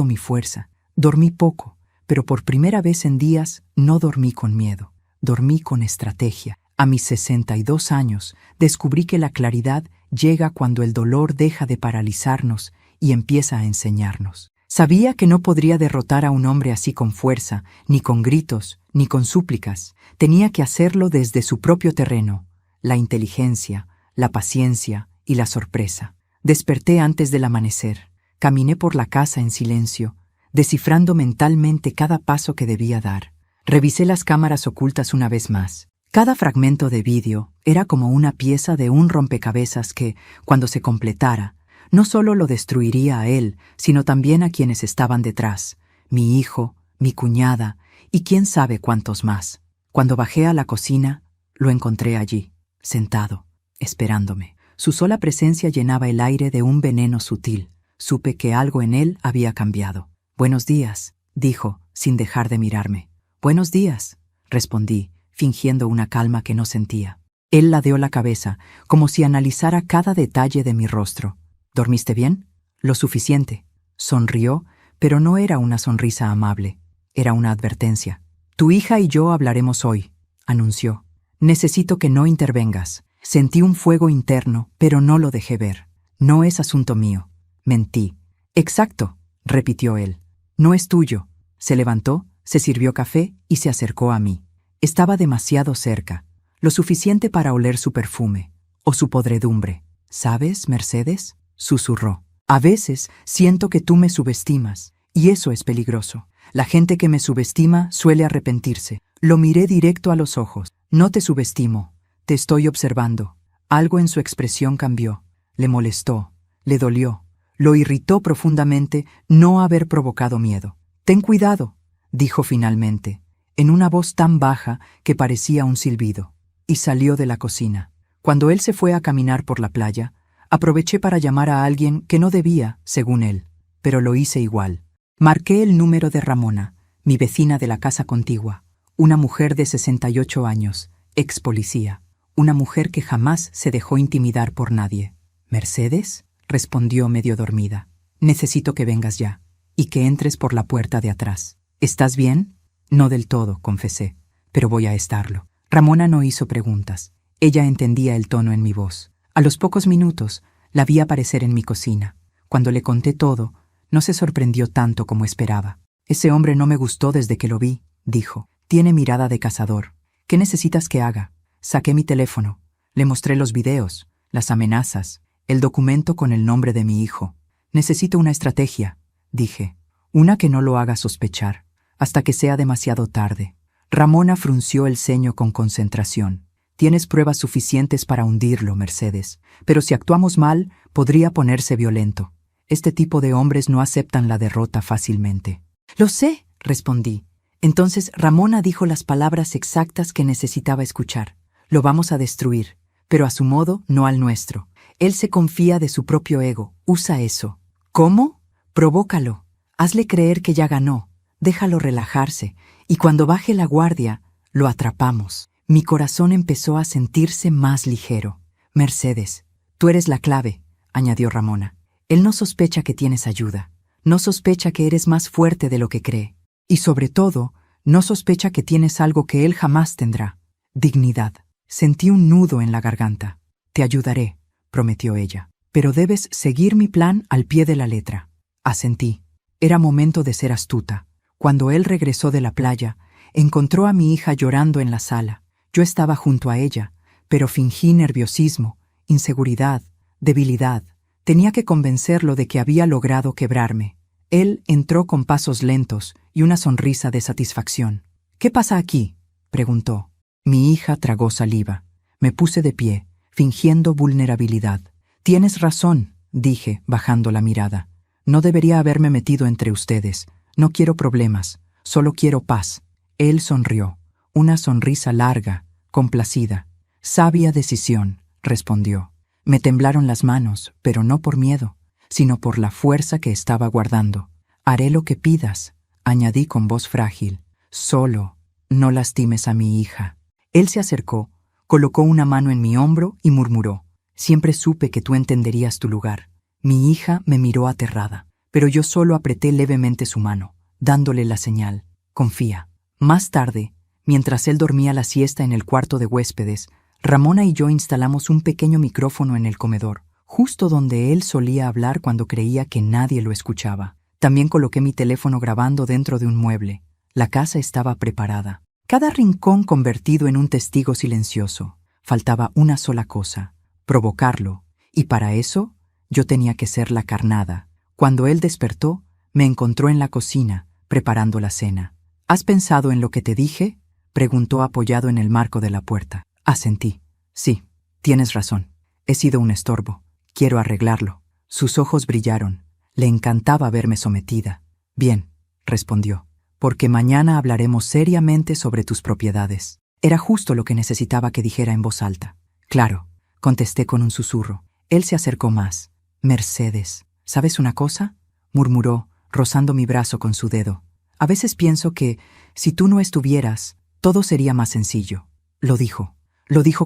mi fuerza. Dormí poco, pero por primera vez en días no dormí con miedo, dormí con estrategia. A mis 62 años descubrí que la claridad llega cuando el dolor deja de paralizarnos y empieza a enseñarnos. Sabía que no podría derrotar a un hombre así con fuerza, ni con gritos, ni con súplicas. Tenía que hacerlo desde su propio terreno, la inteligencia, la paciencia y la sorpresa. Desperté antes del amanecer. Caminé por la casa en silencio, descifrando mentalmente cada paso que debía dar. Revisé las cámaras ocultas una vez más. Cada fragmento de vídeo era como una pieza de un rompecabezas que, cuando se completara, no solo lo destruiría a él, sino también a quienes estaban detrás, mi hijo, mi cuñada y quién sabe cuántos más. Cuando bajé a la cocina, lo encontré allí, sentado, esperándome. Su sola presencia llenaba el aire de un veneno sutil. Supe que algo en él había cambiado. «Buenos días», dijo, sin dejar de mirarme. «Buenos días», respondí, fingiendo una calma que no sentía. Él ladeó la cabeza, como si analizara cada detalle de mi rostro. «¿Dormiste bien?» «Lo suficiente». Sonrió, pero no era una sonrisa amable. Era una advertencia. «Tu hija y yo hablaremos hoy», anunció. «Necesito que no intervengas». Sentí un fuego interno, pero no lo dejé ver. «No es asunto mío». Mentí. «Exacto», repitió él. «No es tuyo». Se levantó, se sirvió café y se acercó a mí. Estaba demasiado cerca, lo suficiente para oler su perfume, o su podredumbre. «¿Sabes, Mercedes?», susurró. «A veces siento que tú me subestimas, y eso es peligroso. La gente que me subestima suele arrepentirse». Lo miré directo a los ojos. «No te subestimo, te estoy observando». Algo en su expresión cambió. Le molestó, le dolió, lo irritó profundamente no haber provocado miedo. «Ten cuidado», dijo finalmente, en una voz tan baja que parecía un silbido, y salió de la cocina. Cuando él se fue a caminar por la playa, aproveché para llamar a alguien que no debía, según él, pero lo hice igual. Marqué el número de Ramona, mi vecina de la casa contigua, una mujer de 68 años, ex policía, una mujer que jamás se dejó intimidar por nadie. «¿Mercedes?», respondió medio dormida. «Necesito que vengas ya, y que entres por la puerta de atrás». «¿Estás bien?» «No del todo», confesé, «pero voy a estarlo». Ramona no hizo preguntas. Ella entendía el tono en mi voz. A los pocos minutos, la vi aparecer en mi cocina. Cuando le conté todo, no se sorprendió tanto como esperaba. «Ese hombre no me gustó desde que lo vi», dijo. «Tiene mirada de cazador. ¿Qué necesitas que haga?» Saqué mi teléfono. Le mostré los videos, las amenazas, el documento con el nombre de mi hijo. «Necesito una estrategia», dije. «Una que no lo haga sospechar, hasta que sea demasiado tarde». Ramona frunció el ceño con concentración. «Tienes pruebas suficientes para hundirlo, Mercedes, pero si actuamos mal, podría ponerse violento. Este tipo de hombres no aceptan la derrota fácilmente». «Lo sé», respondí. Entonces Ramona dijo las palabras exactas que necesitaba escuchar. «Lo vamos a destruir, pero a su modo, no al nuestro. Él se confía de su propio ego, usa eso». «¿Cómo?» «Provócalo. Hazle creer que ya ganó. Déjalo relajarse, y cuando baje la guardia, lo atrapamos». Mi corazón empezó a sentirse más ligero. «Mercedes, tú eres la clave», añadió Ramona. «Él no sospecha que tienes ayuda. No sospecha que eres más fuerte de lo que cree. Y sobre todo, no sospecha que tienes algo que él jamás tendrá: dignidad». Sentí un nudo en la garganta. «Te ayudaré», prometió ella. «Pero debes seguir mi plan al pie de la letra». Asentí. Era momento de ser astuta. Cuando él regresó de la playa, encontró a mi hija llorando en la sala. Yo estaba junto a ella, pero fingí nerviosismo, inseguridad, debilidad. Tenía que convencerlo de que había logrado quebrarme. Él entró con pasos lentos y una sonrisa de satisfacción. «¿Qué pasa aquí?», preguntó. Mi hija tragó saliva. Me puse de pie, fingiendo vulnerabilidad. «Tienes razón», dije, bajando la mirada. «No debería haberme metido entre ustedes. No quiero problemas, solo quiero paz». Él sonrió, una sonrisa larga, complacida. Sabia decisión, respondió. Me temblaron las manos, pero no por miedo, sino por la fuerza que estaba guardando. Haré lo que pidas, añadí con voz frágil. Solo, no lastimes a mi hija. Él se acercó, colocó una mano en mi hombro y murmuró. Siempre supe que tú entenderías tu lugar. Mi hija me miró aterrada, pero yo solo apreté levemente su mano, dándole la señal. Confía. Más tarde, mientras él dormía la siesta en el cuarto de huéspedes, Ramona y yo instalamos un pequeño micrófono en el comedor, justo donde él solía hablar cuando creía que nadie lo escuchaba. También coloqué mi teléfono grabando dentro de un mueble. La casa estaba preparada. Cada rincón convertido en un testigo silencioso. Faltaba una sola cosa, provocarlo, y para eso yo tenía que ser la carnada. Cuando él despertó, me encontró en la cocina, preparando la cena. ¿Has pensado en lo que te dije?, preguntó apoyado en el marco de la puerta. Asentí. Sí, tienes razón. He sido un estorbo. Quiero arreglarlo. Sus ojos brillaron. Le encantaba verme sometida. Bien, respondió, porque mañana hablaremos seriamente sobre tus propiedades. Era justo lo que necesitaba que dijera en voz alta. Claro, contesté con un susurro. Él se acercó más. Mercedes, ¿sabes una cosa?, murmuró, rozando mi brazo con su dedo. A veces pienso que, si tú no estuvieras, todo sería más sencillo. Lo dijo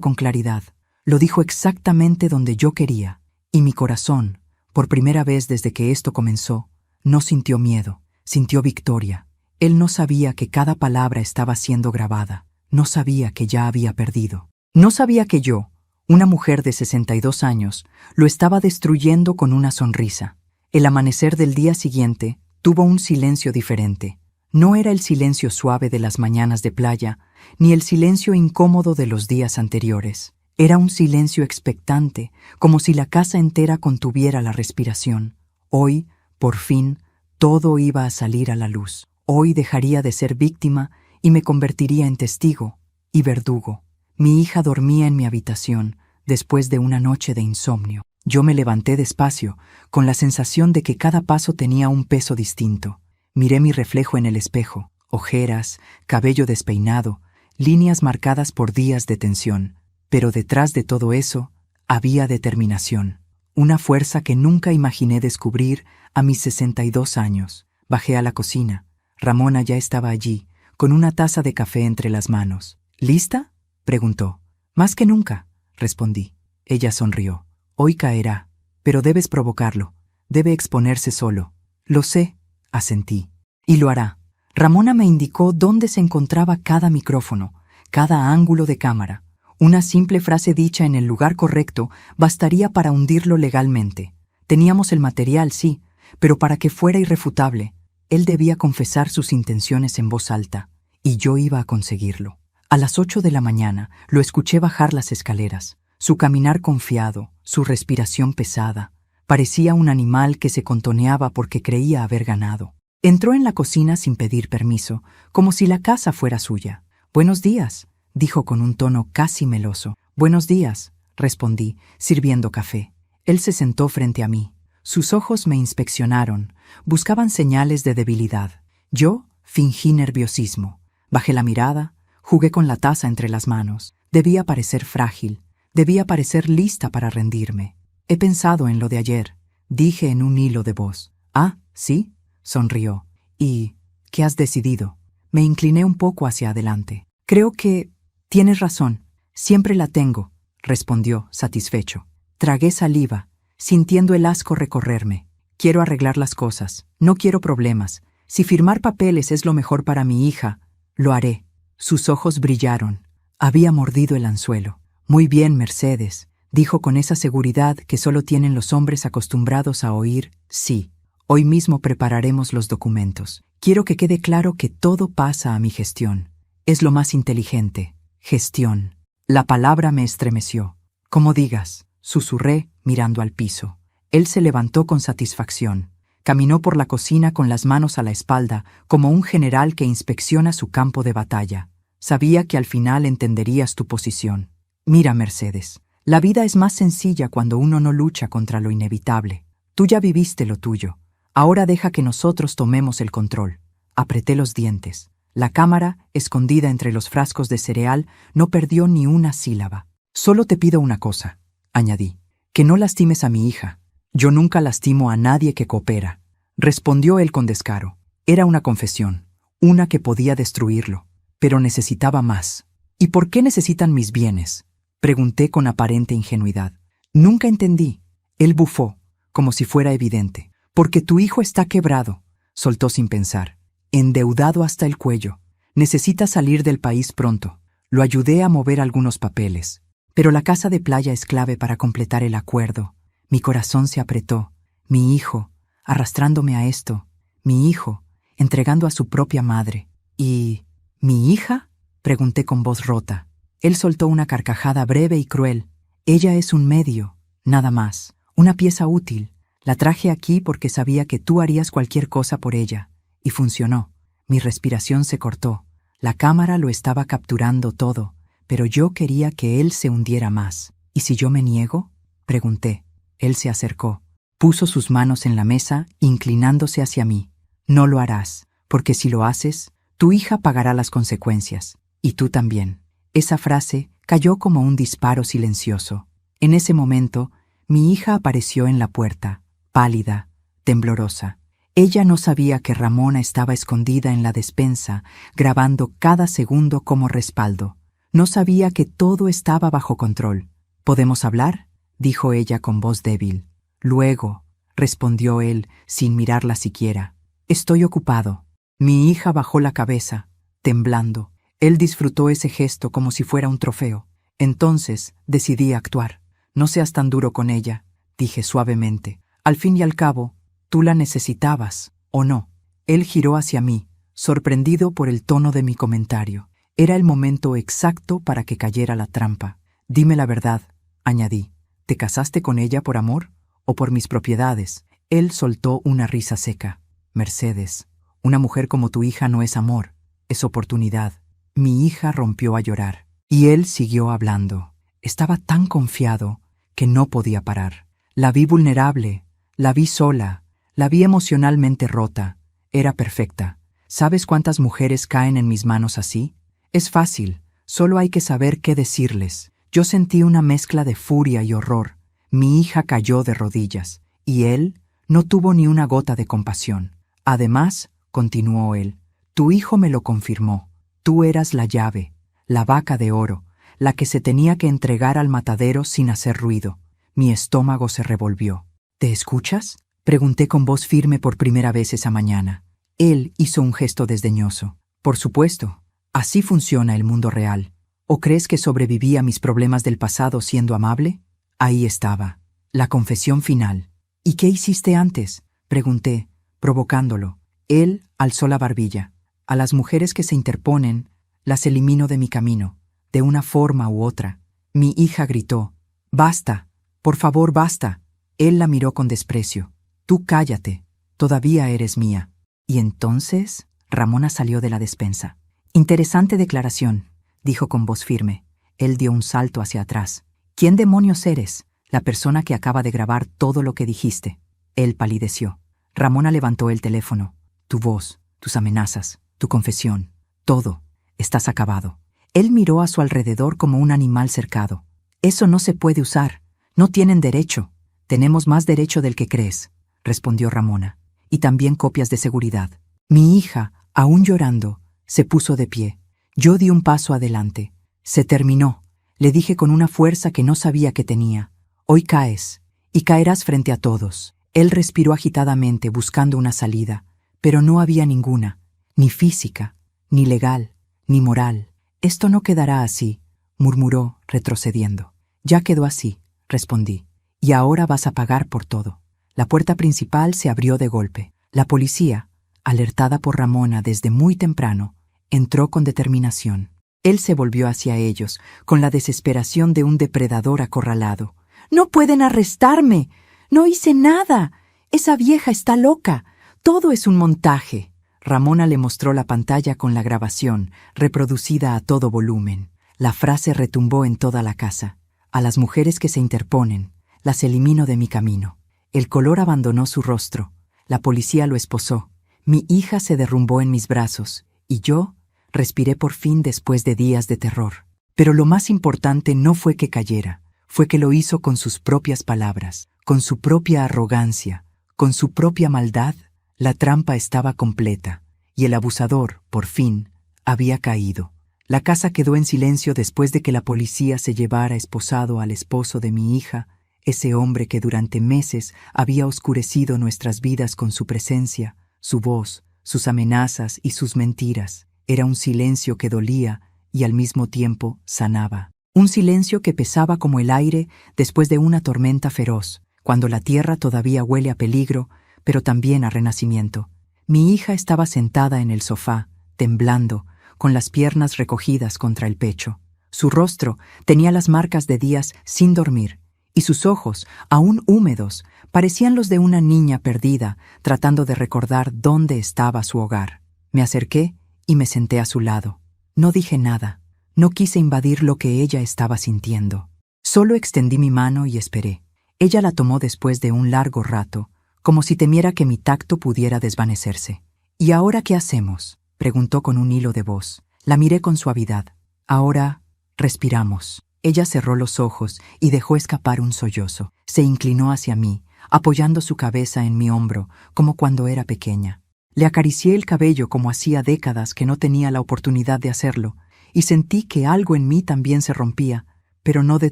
con claridad. Lo dijo exactamente donde yo quería. Y mi corazón, por primera vez desde que esto comenzó, no sintió miedo, sintió victoria. Él no sabía que cada palabra estaba siendo grabada. No sabía que ya había perdido. No sabía que yo, una mujer de 62 años, lo estaba destruyendo con una sonrisa. El amanecer del día siguiente tuvo un silencio diferente. No era el silencio suave de las mañanas de playa, ni el silencio incómodo de los días anteriores. Era un silencio expectante, como si la casa entera contuviera la respiración. Hoy, por fin, todo iba a salir a la luz. Hoy dejaría de ser víctima y me convertiría en testigo y verdugo. Mi hija dormía en mi habitación, después de una noche de insomnio. Yo me levanté despacio, con la sensación de que cada paso tenía un peso distinto. Miré mi reflejo en el espejo, ojeras, cabello despeinado, líneas marcadas por días de tensión. Pero detrás de todo eso, había determinación. Una fuerza que nunca imaginé descubrir a mis 62 años. Bajé a la cocina. Ramona ya estaba allí, con una taza de café entre las manos. ¿Lista?, preguntó. Más que nunca, respondí. Ella sonrió. Hoy caerá, pero debes provocarlo. Debe exponerse solo. Lo sé, asentí. Y lo hará. Ramona me indicó dónde se encontraba cada micrófono, cada ángulo de cámara. Una simple frase dicha en el lugar correcto bastaría para hundirlo legalmente. Teníamos el material, sí, pero para que fuera irrefutable, él debía confesar sus intenciones en voz alta, y yo iba a conseguirlo. A las 8 de la mañana lo escuché bajar las escaleras, su caminar confiado, su respiración pesada. Parecía un animal que se contoneaba porque creía haber ganado. Entró en la cocina sin pedir permiso, como si la casa fuera suya. «Buenos días», dijo con un tono casi meloso. «Buenos días», respondí, sirviendo café. Él se sentó frente a mí. Sus ojos me inspeccionaron, buscaban señales de debilidad. Yo fingí nerviosismo. Bajé la mirada, jugué con la taza entre las manos. Debía parecer frágil, debía parecer lista para rendirme. «He pensado en lo de ayer», dije en un hilo de voz. «Ah, ¿sí?», sonrió. «¿Y qué has decidido?» Me incliné un poco hacia adelante. «Creo que tienes razón. Siempre la tengo», respondió, satisfecho. Tragué saliva, sintiendo el asco recorrerme. «Quiero arreglar las cosas. No quiero problemas. Si firmar papeles es lo mejor para mi hija, lo haré». Sus ojos brillaron. Había mordido el anzuelo. «Muy bien, Mercedes», dijo con esa seguridad que solo tienen los hombres acostumbrados a oír «sí». Hoy mismo prepararemos los documentos. Quiero que quede claro que todo pasa a mi gestión. Es lo más inteligente. Gestión. La palabra me estremeció. «Como digas», susurré mirando al piso. Él se levantó con satisfacción. Caminó por la cocina con las manos a la espalda, como un general que inspecciona su campo de batalla. «Sabía que al final entenderías tu posición. Mira, Mercedes, la vida es más sencilla cuando uno no lucha contra lo inevitable. Tú ya viviste lo tuyo. Ahora deja que nosotros tomemos el control». Apreté los dientes. La cámara, escondida entre los frascos de cereal, no perdió ni una sílaba. «Solo te pido una cosa», añadí, «que no lastimes a mi hija». «Yo nunca lastimo a nadie que coopera», respondió él con descaro. Era una confesión, una que podía destruirlo, pero necesitaba más. «¿Y por qué necesitan mis bienes?», pregunté con aparente ingenuidad. «Nunca entendí». Él bufó, como si fuera evidente. «Porque tu hijo está quebrado», soltó sin pensar. «Endeudado hasta el cuello. Necesita salir del país pronto». Lo ayudé a mover algunos papeles. «Pero la casa de playa es clave para completar el acuerdo». Mi corazón se apretó. Mi hijo, arrastrándome a esto. Mi hijo, entregando a su propia madre. «¿Y mi hija?», pregunté con voz rota. Él soltó una carcajada breve y cruel. «Ella es un medio, nada más, una pieza útil. La traje aquí porque sabía que tú harías cualquier cosa por ella. Y funcionó». Mi respiración se cortó. La cámara lo estaba capturando todo, pero yo quería que él se hundiera más. «¿Y si yo me niego?», pregunté. Él se acercó. Puso sus manos en la mesa, inclinándose hacia mí. «No lo harás, porque si lo haces, tu hija pagará las consecuencias. Y tú también». Esa frase cayó como un disparo silencioso. En ese momento, mi hija apareció en la puerta, pálida, temblorosa. Ella no sabía que Ramona estaba escondida en la despensa, grabando cada segundo como respaldo. No sabía que todo estaba bajo control. «¿Podemos hablar?», dijo ella con voz débil. «Luego», respondió él, sin mirarla siquiera. «Estoy ocupado». Mi hija bajó la cabeza, temblando. Él disfrutó ese gesto como si fuera un trofeo. Entonces decidí actuar. «No seas tan duro con ella», dije suavemente. «Al fin y al cabo, tú la necesitabas, ¿o no?». Él giró hacia mí, sorprendido por el tono de mi comentario. Era el momento exacto para que cayera la trampa. «Dime la verdad», añadí. «¿Te casaste con ella por amor o por mis propiedades?». Él soltó una risa seca. «Mercedes, una mujer como tu hija no es amor, es oportunidad». Mi hija rompió a llorar, y él siguió hablando. Estaba tan confiado que no podía parar. La vi vulnerable, la vi sola, la vi emocionalmente rota. Era perfecta. ¿Sabes cuántas mujeres caen en mis manos así? Es fácil, solo hay que saber qué decirles. Yo sentí una mezcla de furia y horror. Mi hija cayó de rodillas, y él no tuvo ni una gota de compasión. «Además», continuó él, «tu hijo me lo confirmó. Tú eras la llave, la vaca de oro, la que se tenía que entregar al matadero sin hacer ruido». Mi estómago se revolvió. «¿Te escuchas?», pregunté con voz firme por primera vez esa mañana. Él hizo un gesto desdeñoso. «Por supuesto, así funciona el mundo real. ¿O crees que sobreviví a mis problemas del pasado siendo amable?». Ahí estaba, la confesión final. «¿Y qué hiciste antes?», pregunté, provocándolo. Él alzó la barbilla. «A las mujeres que se interponen, las elimino de mi camino, de una forma u otra». Mi hija gritó. «¡Basta! Por favor, basta». Él la miró con desprecio. «Tú cállate, todavía eres mía». Y entonces Ramona salió de la despensa. «Interesante declaración», dijo con voz firme. Él dio un salto hacia atrás. «¿Quién demonios eres? La persona que acaba de grabar todo lo que dijiste». Él palideció. Ramona levantó el teléfono. «Tu voz, tus amenazas, tu confesión, todo. Estás acabado». Él miró a su alrededor como un animal cercado. «Eso no se puede usar. No tienen derecho». «Tenemos más derecho del que crees», respondió Ramona. «Y también copias de seguridad». Mi hija, aún llorando, se puso de pie. Yo di un paso adelante. «Se terminó», le dije con una fuerza que no sabía que tenía. «Hoy caes, y caerás frente a todos». Él respiró agitadamente buscando una salida, pero no había ninguna, ni física, ni legal, ni moral. «Esto no quedará así», murmuró, retrocediendo. «Ya quedó así», respondí. «Y ahora vas a pagar por todo». La puerta principal se abrió de golpe. La policía, alertada por Ramona desde muy temprano, entró con determinación. Él se volvió hacia ellos, con la desesperación de un depredador acorralado. «¡No pueden arrestarme! ¡No hice nada! Esa vieja está loca. Todo es un montaje». Ramona le mostró la pantalla con la grabación, reproducida a todo volumen. La frase retumbó en toda la casa. «A las mujeres que se interponen, las elimino de mi camino». El color abandonó su rostro. La policía lo esposó. Mi hija se derrumbó en mis brazos, y yo Respiré por fin después de días de terror. Pero lo más importante no fue que cayera, fue que lo hizo con sus propias palabras, con su propia arrogancia, con su propia maldad. La trampa estaba completa, y el abusador, por fin, había caído. La casa quedó en silencio después de que la policía se llevara esposado al esposo de mi hija, ese hombre que durante meses había oscurecido nuestras vidas con su presencia, su voz, sus amenazas y sus mentiras. Era un silencio que dolía y al mismo tiempo sanaba. Un silencio que pesaba como el aire después de una tormenta feroz, cuando la tierra todavía huele a peligro, pero también a renacimiento. Mi hija estaba sentada en el sofá, temblando, con las piernas recogidas contra el pecho. Su rostro tenía las marcas de días sin dormir, y sus ojos, aún húmedos, parecían los de una niña perdida, tratando de recordar dónde estaba su hogar. Me acerqué y me senté a su lado. No dije nada. No quise invadir lo que ella estaba sintiendo. Solo extendí mi mano y esperé. Ella la tomó después de un largo rato, como si temiera que mi tacto pudiera desvanecerse. «¿Y ahora qué hacemos?», preguntó con un hilo de voz. La miré con suavidad. «Ahora respiramos». Ella cerró los ojos y dejó escapar un sollozo. Se inclinó hacia mí, apoyando su cabeza en mi hombro, como cuando era pequeña. Le acaricié el cabello como hacía décadas que no tenía la oportunidad de hacerlo, y sentí que algo en mí también se rompía, pero no de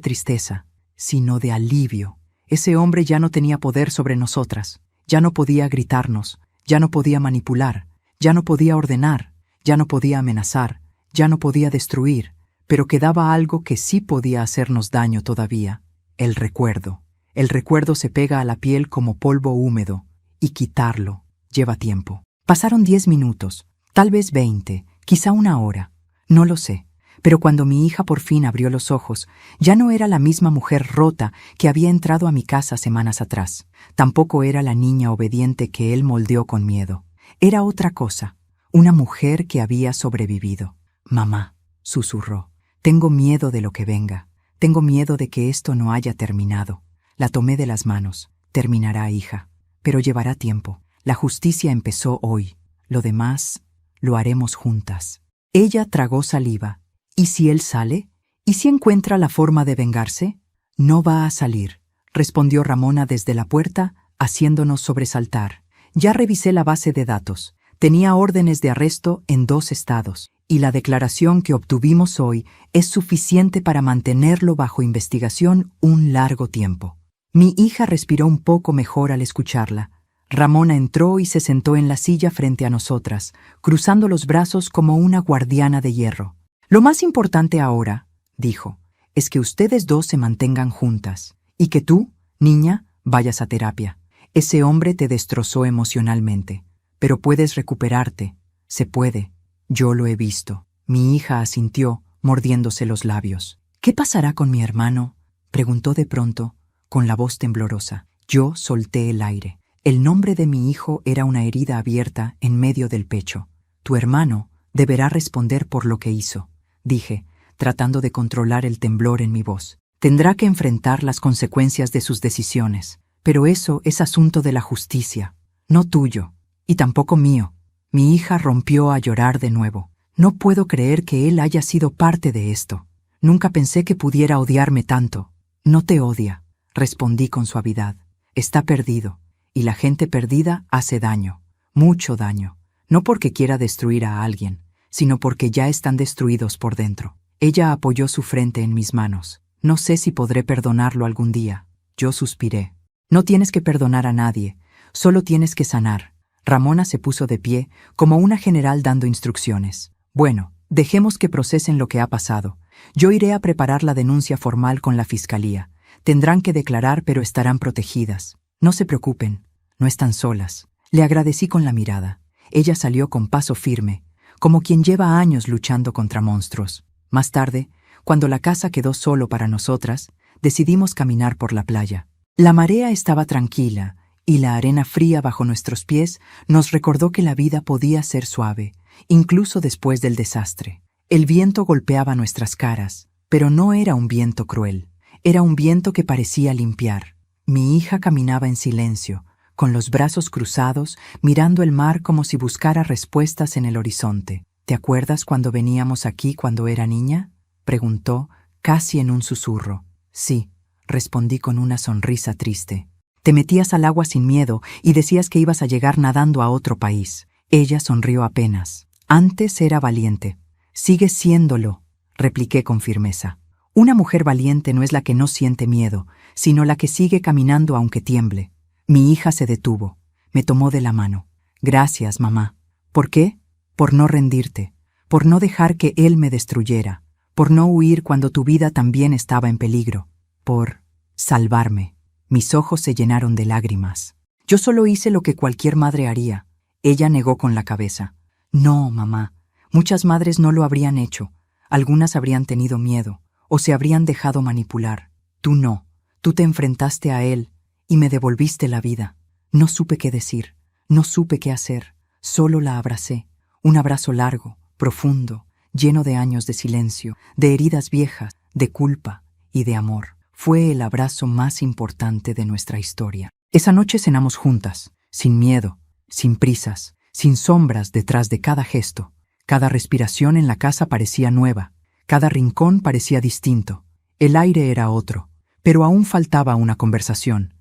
tristeza, sino de alivio. Ese hombre ya no tenía poder sobre nosotras, ya no podía gritarnos, ya no podía manipular, ya no podía ordenar, ya no podía amenazar, ya no podía destruir, pero quedaba algo que sí podía hacernos daño todavía: el recuerdo. El recuerdo se pega a la piel como polvo húmedo, y quitarlo lleva tiempo. Pasaron 10 minutos, tal vez 20, quizá una hora. No lo sé, pero cuando mi hija por fin abrió los ojos, ya no era la misma mujer rota que había entrado a mi casa semanas atrás. Tampoco era la niña obediente que él moldeó con miedo. Era otra cosa, una mujer que había sobrevivido. «Mamá», susurró, «tengo miedo de lo que venga. Tengo miedo de que esto no haya terminado». La tomé de las manos. «Terminará, hija, pero llevará tiempo. La justicia empezó hoy. Lo demás lo haremos juntas». Ella tragó saliva. «¿Y si él sale? ¿Y si encuentra la forma de vengarse?» «No va a salir», respondió Ramona desde la puerta, haciéndonos sobresaltar. «Ya revisé la base de datos. Tenía órdenes de arresto en 2 estados, y la declaración que obtuvimos hoy es suficiente para mantenerlo bajo investigación un largo tiempo». Mi hija respiró un poco mejor al escucharla. Ramona entró y se sentó en la silla frente a nosotras, cruzando los brazos como una guardiana de hierro. «Lo más importante ahora», dijo, «es que ustedes dos se mantengan juntas, y que tú, niña, vayas a terapia. Ese hombre te destrozó emocionalmente, pero puedes recuperarte. Se puede. Yo lo he visto». Mi hija asintió, mordiéndose los labios. «¿Qué pasará con mi hermano?», preguntó de pronto, con la voz temblorosa. Yo solté el aire. El nombre de mi hijo era una herida abierta en medio del pecho. «Tu hermano deberá responder por lo que hizo», dije, tratando de controlar el temblor en mi voz. «Tendrá que enfrentar las consecuencias de sus decisiones, pero eso es asunto de la justicia, no tuyo, y tampoco mío». Mi hija rompió a llorar de nuevo. «No puedo creer que él haya sido parte de esto. Nunca pensé que pudiera odiarme tanto». «No te odia», respondí con suavidad. «Está perdido. Y la gente perdida hace daño, mucho daño, no porque quiera destruir a alguien, sino porque ya están destruidos por dentro». Ella apoyó su frente en mis manos. «No sé si podré perdonarlo algún día». Yo suspiré. «No tienes que perdonar a nadie, solo tienes que sanar». Ramona se puso de pie, como una general dando instrucciones. «Bueno, dejemos que procesen lo que ha pasado. Yo iré a preparar la denuncia formal con la fiscalía. Tendrán que declarar, pero estarán protegidas. No se preocupen, no están solas». Le agradecí con la mirada. Ella salió con paso firme, como quien lleva años luchando contra monstruos. Más tarde, cuando la casa quedó solo para nosotras, decidimos caminar por la playa. La marea estaba tranquila, y la arena fría bajo nuestros pies nos recordó que la vida podía ser suave, incluso después del desastre. El viento golpeaba nuestras caras, pero no era un viento cruel. Era un viento que parecía limpiar. Mi hija caminaba en silencio, con los brazos cruzados, mirando el mar como si buscara respuestas en el horizonte. ¿Te acuerdas cuando veníamos aquí cuando era niña?, preguntó, casi en un susurro. Sí, respondí con una sonrisa triste. Te metías al agua sin miedo y decías que ibas a llegar nadando a otro país. Ella sonrió apenas. Antes era valiente. Sigues siéndolo, repliqué con firmeza. Una mujer valiente no es la que no siente miedo, sino la que sigue caminando aunque tiemble. Mi hija se detuvo. Me tomó de la mano. Gracias, mamá. ¿Por qué? Por no rendirte, por no dejar que él me destruyera, por no huir cuando tu vida también estaba en peligro, por salvarme. Mis ojos se llenaron de lágrimas. Yo solo hice lo que cualquier madre haría. Ella negó con la cabeza. No, mamá. Muchas madres no lo habrían hecho. Algunas habrían tenido miedo, o se habrían dejado manipular. Tú no. Tú te enfrentaste a él y me devolviste la vida. No supe qué decir, no supe qué hacer. Solo la abracé. Un abrazo largo, profundo, lleno de años de silencio, de heridas viejas, de culpa y de amor. Fue el abrazo más importante de nuestra historia. Esa noche cenamos juntas, sin miedo, sin prisas, sin sombras detrás de cada gesto. Cada respiración en la casa parecía nueva, cada rincón parecía distinto. El aire era otro, pero aún faltaba una conversación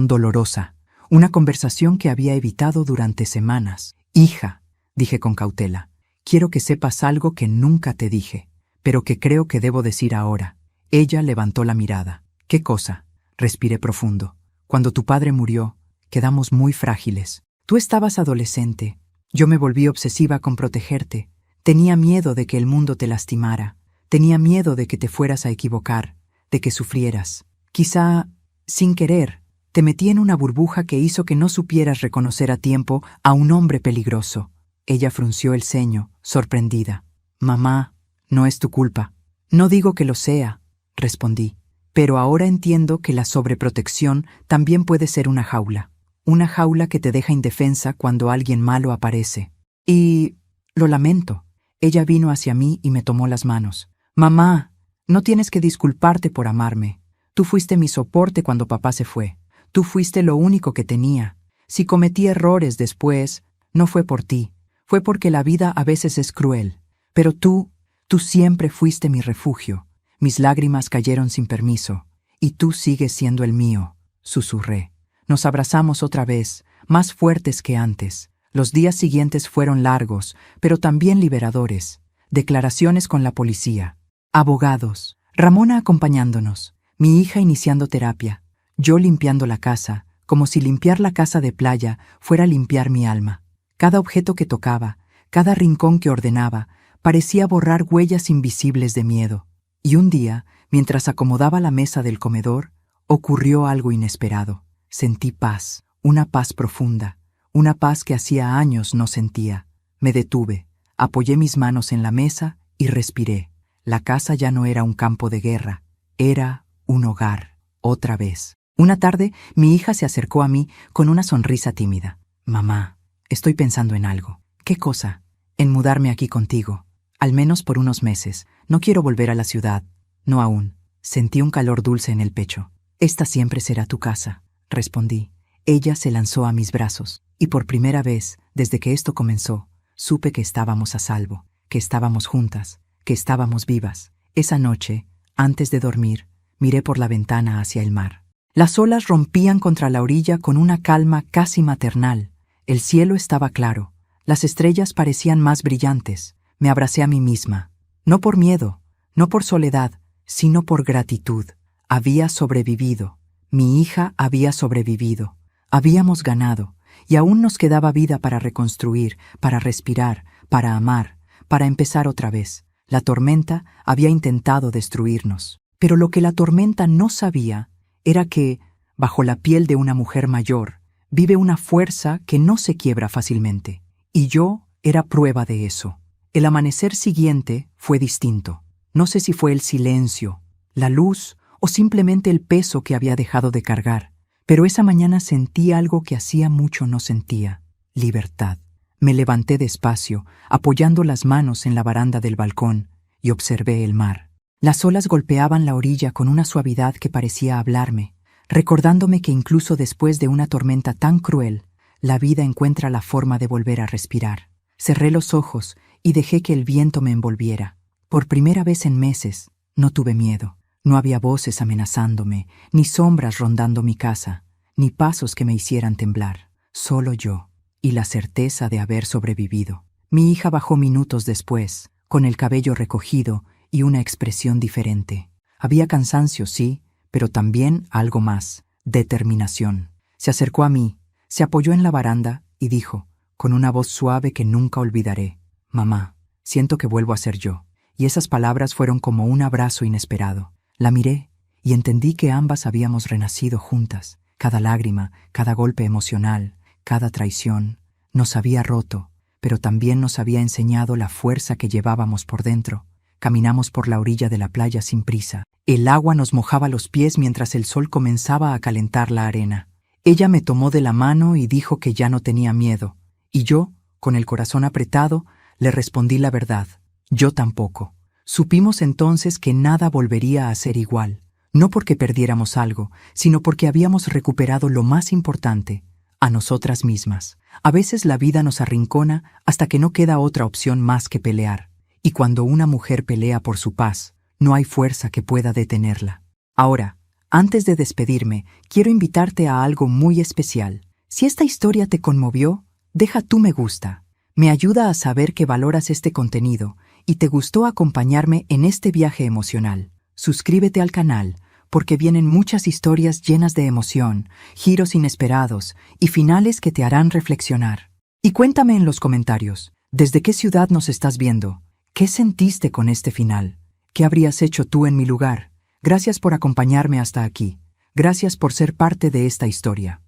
dolorosa, una conversación que había evitado durante semanas. Hija, dije con cautela, quiero que sepas algo que nunca te dije, pero que creo que debo decir ahora. Ella levantó la mirada. ¿Qué cosa? Respiré profundo. Cuando tu padre murió, quedamos muy frágiles. Tú estabas adolescente. Yo me volví obsesiva con protegerte. Tenía miedo de que el mundo te lastimara. Tenía miedo de que te fueras a equivocar, de que sufrieras. Quizá, sin querer, te metí en una burbuja que hizo que no supieras reconocer a tiempo a un hombre peligroso. Ella frunció el ceño, sorprendida. Mamá, no es tu culpa. No digo que lo sea, respondí, pero ahora entiendo que la sobreprotección también puede ser una jaula que te deja indefensa cuando alguien malo aparece. Y lo lamento. Ella vino hacia mí y me tomó las manos. Mamá, no tienes que disculparte por amarme. Tú fuiste mi soporte cuando papá se fue. Tú fuiste lo único que tenía. Si cometí errores después, no fue por ti. Fue porque la vida a veces es cruel. Pero tú siempre fuiste mi refugio. Mis lágrimas cayeron sin permiso. Y tú sigues siendo el mío, susurré. Nos abrazamos otra vez, más fuertes que antes. Los días siguientes fueron largos, pero también liberadores. Declaraciones con la policía. Abogados. Ramona acompañándonos. Mi hija iniciando terapia. Yo limpiando la casa, como si limpiar la casa de Playa fuera limpiar mi alma. Cada objeto que tocaba, cada rincón que ordenaba, parecía borrar huellas invisibles de miedo. Y un día, mientras acomodaba la mesa del comedor, ocurrió algo inesperado. Sentí paz, una paz profunda, una paz que hacía años no sentía. Me detuve, apoyé mis manos en la mesa y respiré. La casa ya no era un campo de guerra, era un hogar, otra vez. Una tarde, mi hija se acercó a mí con una sonrisa tímida. Mamá, estoy pensando en algo. ¿Qué cosa? En mudarme aquí contigo. Al menos por unos meses. No quiero volver a la ciudad. No aún. Sentí un calor dulce en el pecho. Esta siempre será tu casa, respondí. Ella se lanzó a mis brazos, y por primera vez, desde que esto comenzó, supe que estábamos a salvo, que estábamos juntas, que estábamos vivas. Esa noche, antes de dormir, miré por la ventana hacia el mar. Las olas rompían contra la orilla con una calma casi maternal. El cielo estaba claro. Las estrellas parecían más brillantes. Me abracé a mí misma. No por miedo, no por soledad, sino por gratitud. Había sobrevivido. Mi hija había sobrevivido. Habíamos ganado. Y aún nos quedaba vida para reconstruir, para respirar, para amar, para empezar otra vez. La tormenta había intentado destruirnos. Pero lo que la tormenta no sabía era que, bajo la piel de una mujer mayor, vive una fuerza que no se quiebra fácilmente. Y yo era prueba de eso. El amanecer siguiente fue distinto. No sé si fue el silencio, la luz o simplemente el peso que había dejado de cargar, pero esa mañana sentí algo que hacía mucho no sentía: libertad. Me levanté despacio, apoyando las manos en la baranda del balcón, y observé el mar. Las olas golpeaban la orilla con una suavidad que parecía hablarme, recordándome que incluso después de una tormenta tan cruel, la vida encuentra la forma de volver a respirar. Cerré los ojos y dejé que el viento me envolviera. Por primera vez en meses, no tuve miedo. No había voces amenazándome, ni sombras rondando mi casa, ni pasos que me hicieran temblar. Solo yo, y la certeza de haber sobrevivido. Mi hija bajó minutos después, con el cabello recogido y una expresión diferente. Había cansancio, sí, pero también algo más, determinación. Se acercó a mí, se apoyó en la baranda y dijo, con una voz suave que nunca olvidaré, «Mamá, siento que vuelvo a ser yo». Y esas palabras fueron como un abrazo inesperado. La miré y entendí que ambas habíamos renacido juntas. Cada lágrima, cada golpe emocional, cada traición, nos había roto, pero también nos había enseñado la fuerza que llevábamos por dentro. Caminamos por la orilla de la playa sin prisa. El agua nos mojaba los pies mientras el sol comenzaba a calentar la arena. Ella me tomó de la mano y dijo que ya no tenía miedo, y yo, con el corazón apretado, le respondí la verdad. Yo tampoco. Supimos entonces que nada volvería a ser igual, no porque perdiéramos algo, sino porque habíamos recuperado lo más importante, a nosotras mismas. A veces la vida nos arrincona hasta que no queda otra opción más que pelear, y cuando una mujer pelea por su paz, no hay fuerza que pueda detenerla. Ahora, antes de despedirme, quiero invitarte a algo muy especial. Si esta historia te conmovió, deja tu me gusta. Me ayuda a saber que valoras este contenido y te gustó acompañarme en este viaje emocional. Suscríbete al canal, porque vienen muchas historias llenas de emoción, giros inesperados y finales que te harán reflexionar. Y cuéntame en los comentarios, ¿desde qué ciudad nos estás viendo? ¿Qué sentiste con este final? ¿Qué habrías hecho tú en mi lugar? Gracias por acompañarme hasta aquí. Gracias por ser parte de esta historia.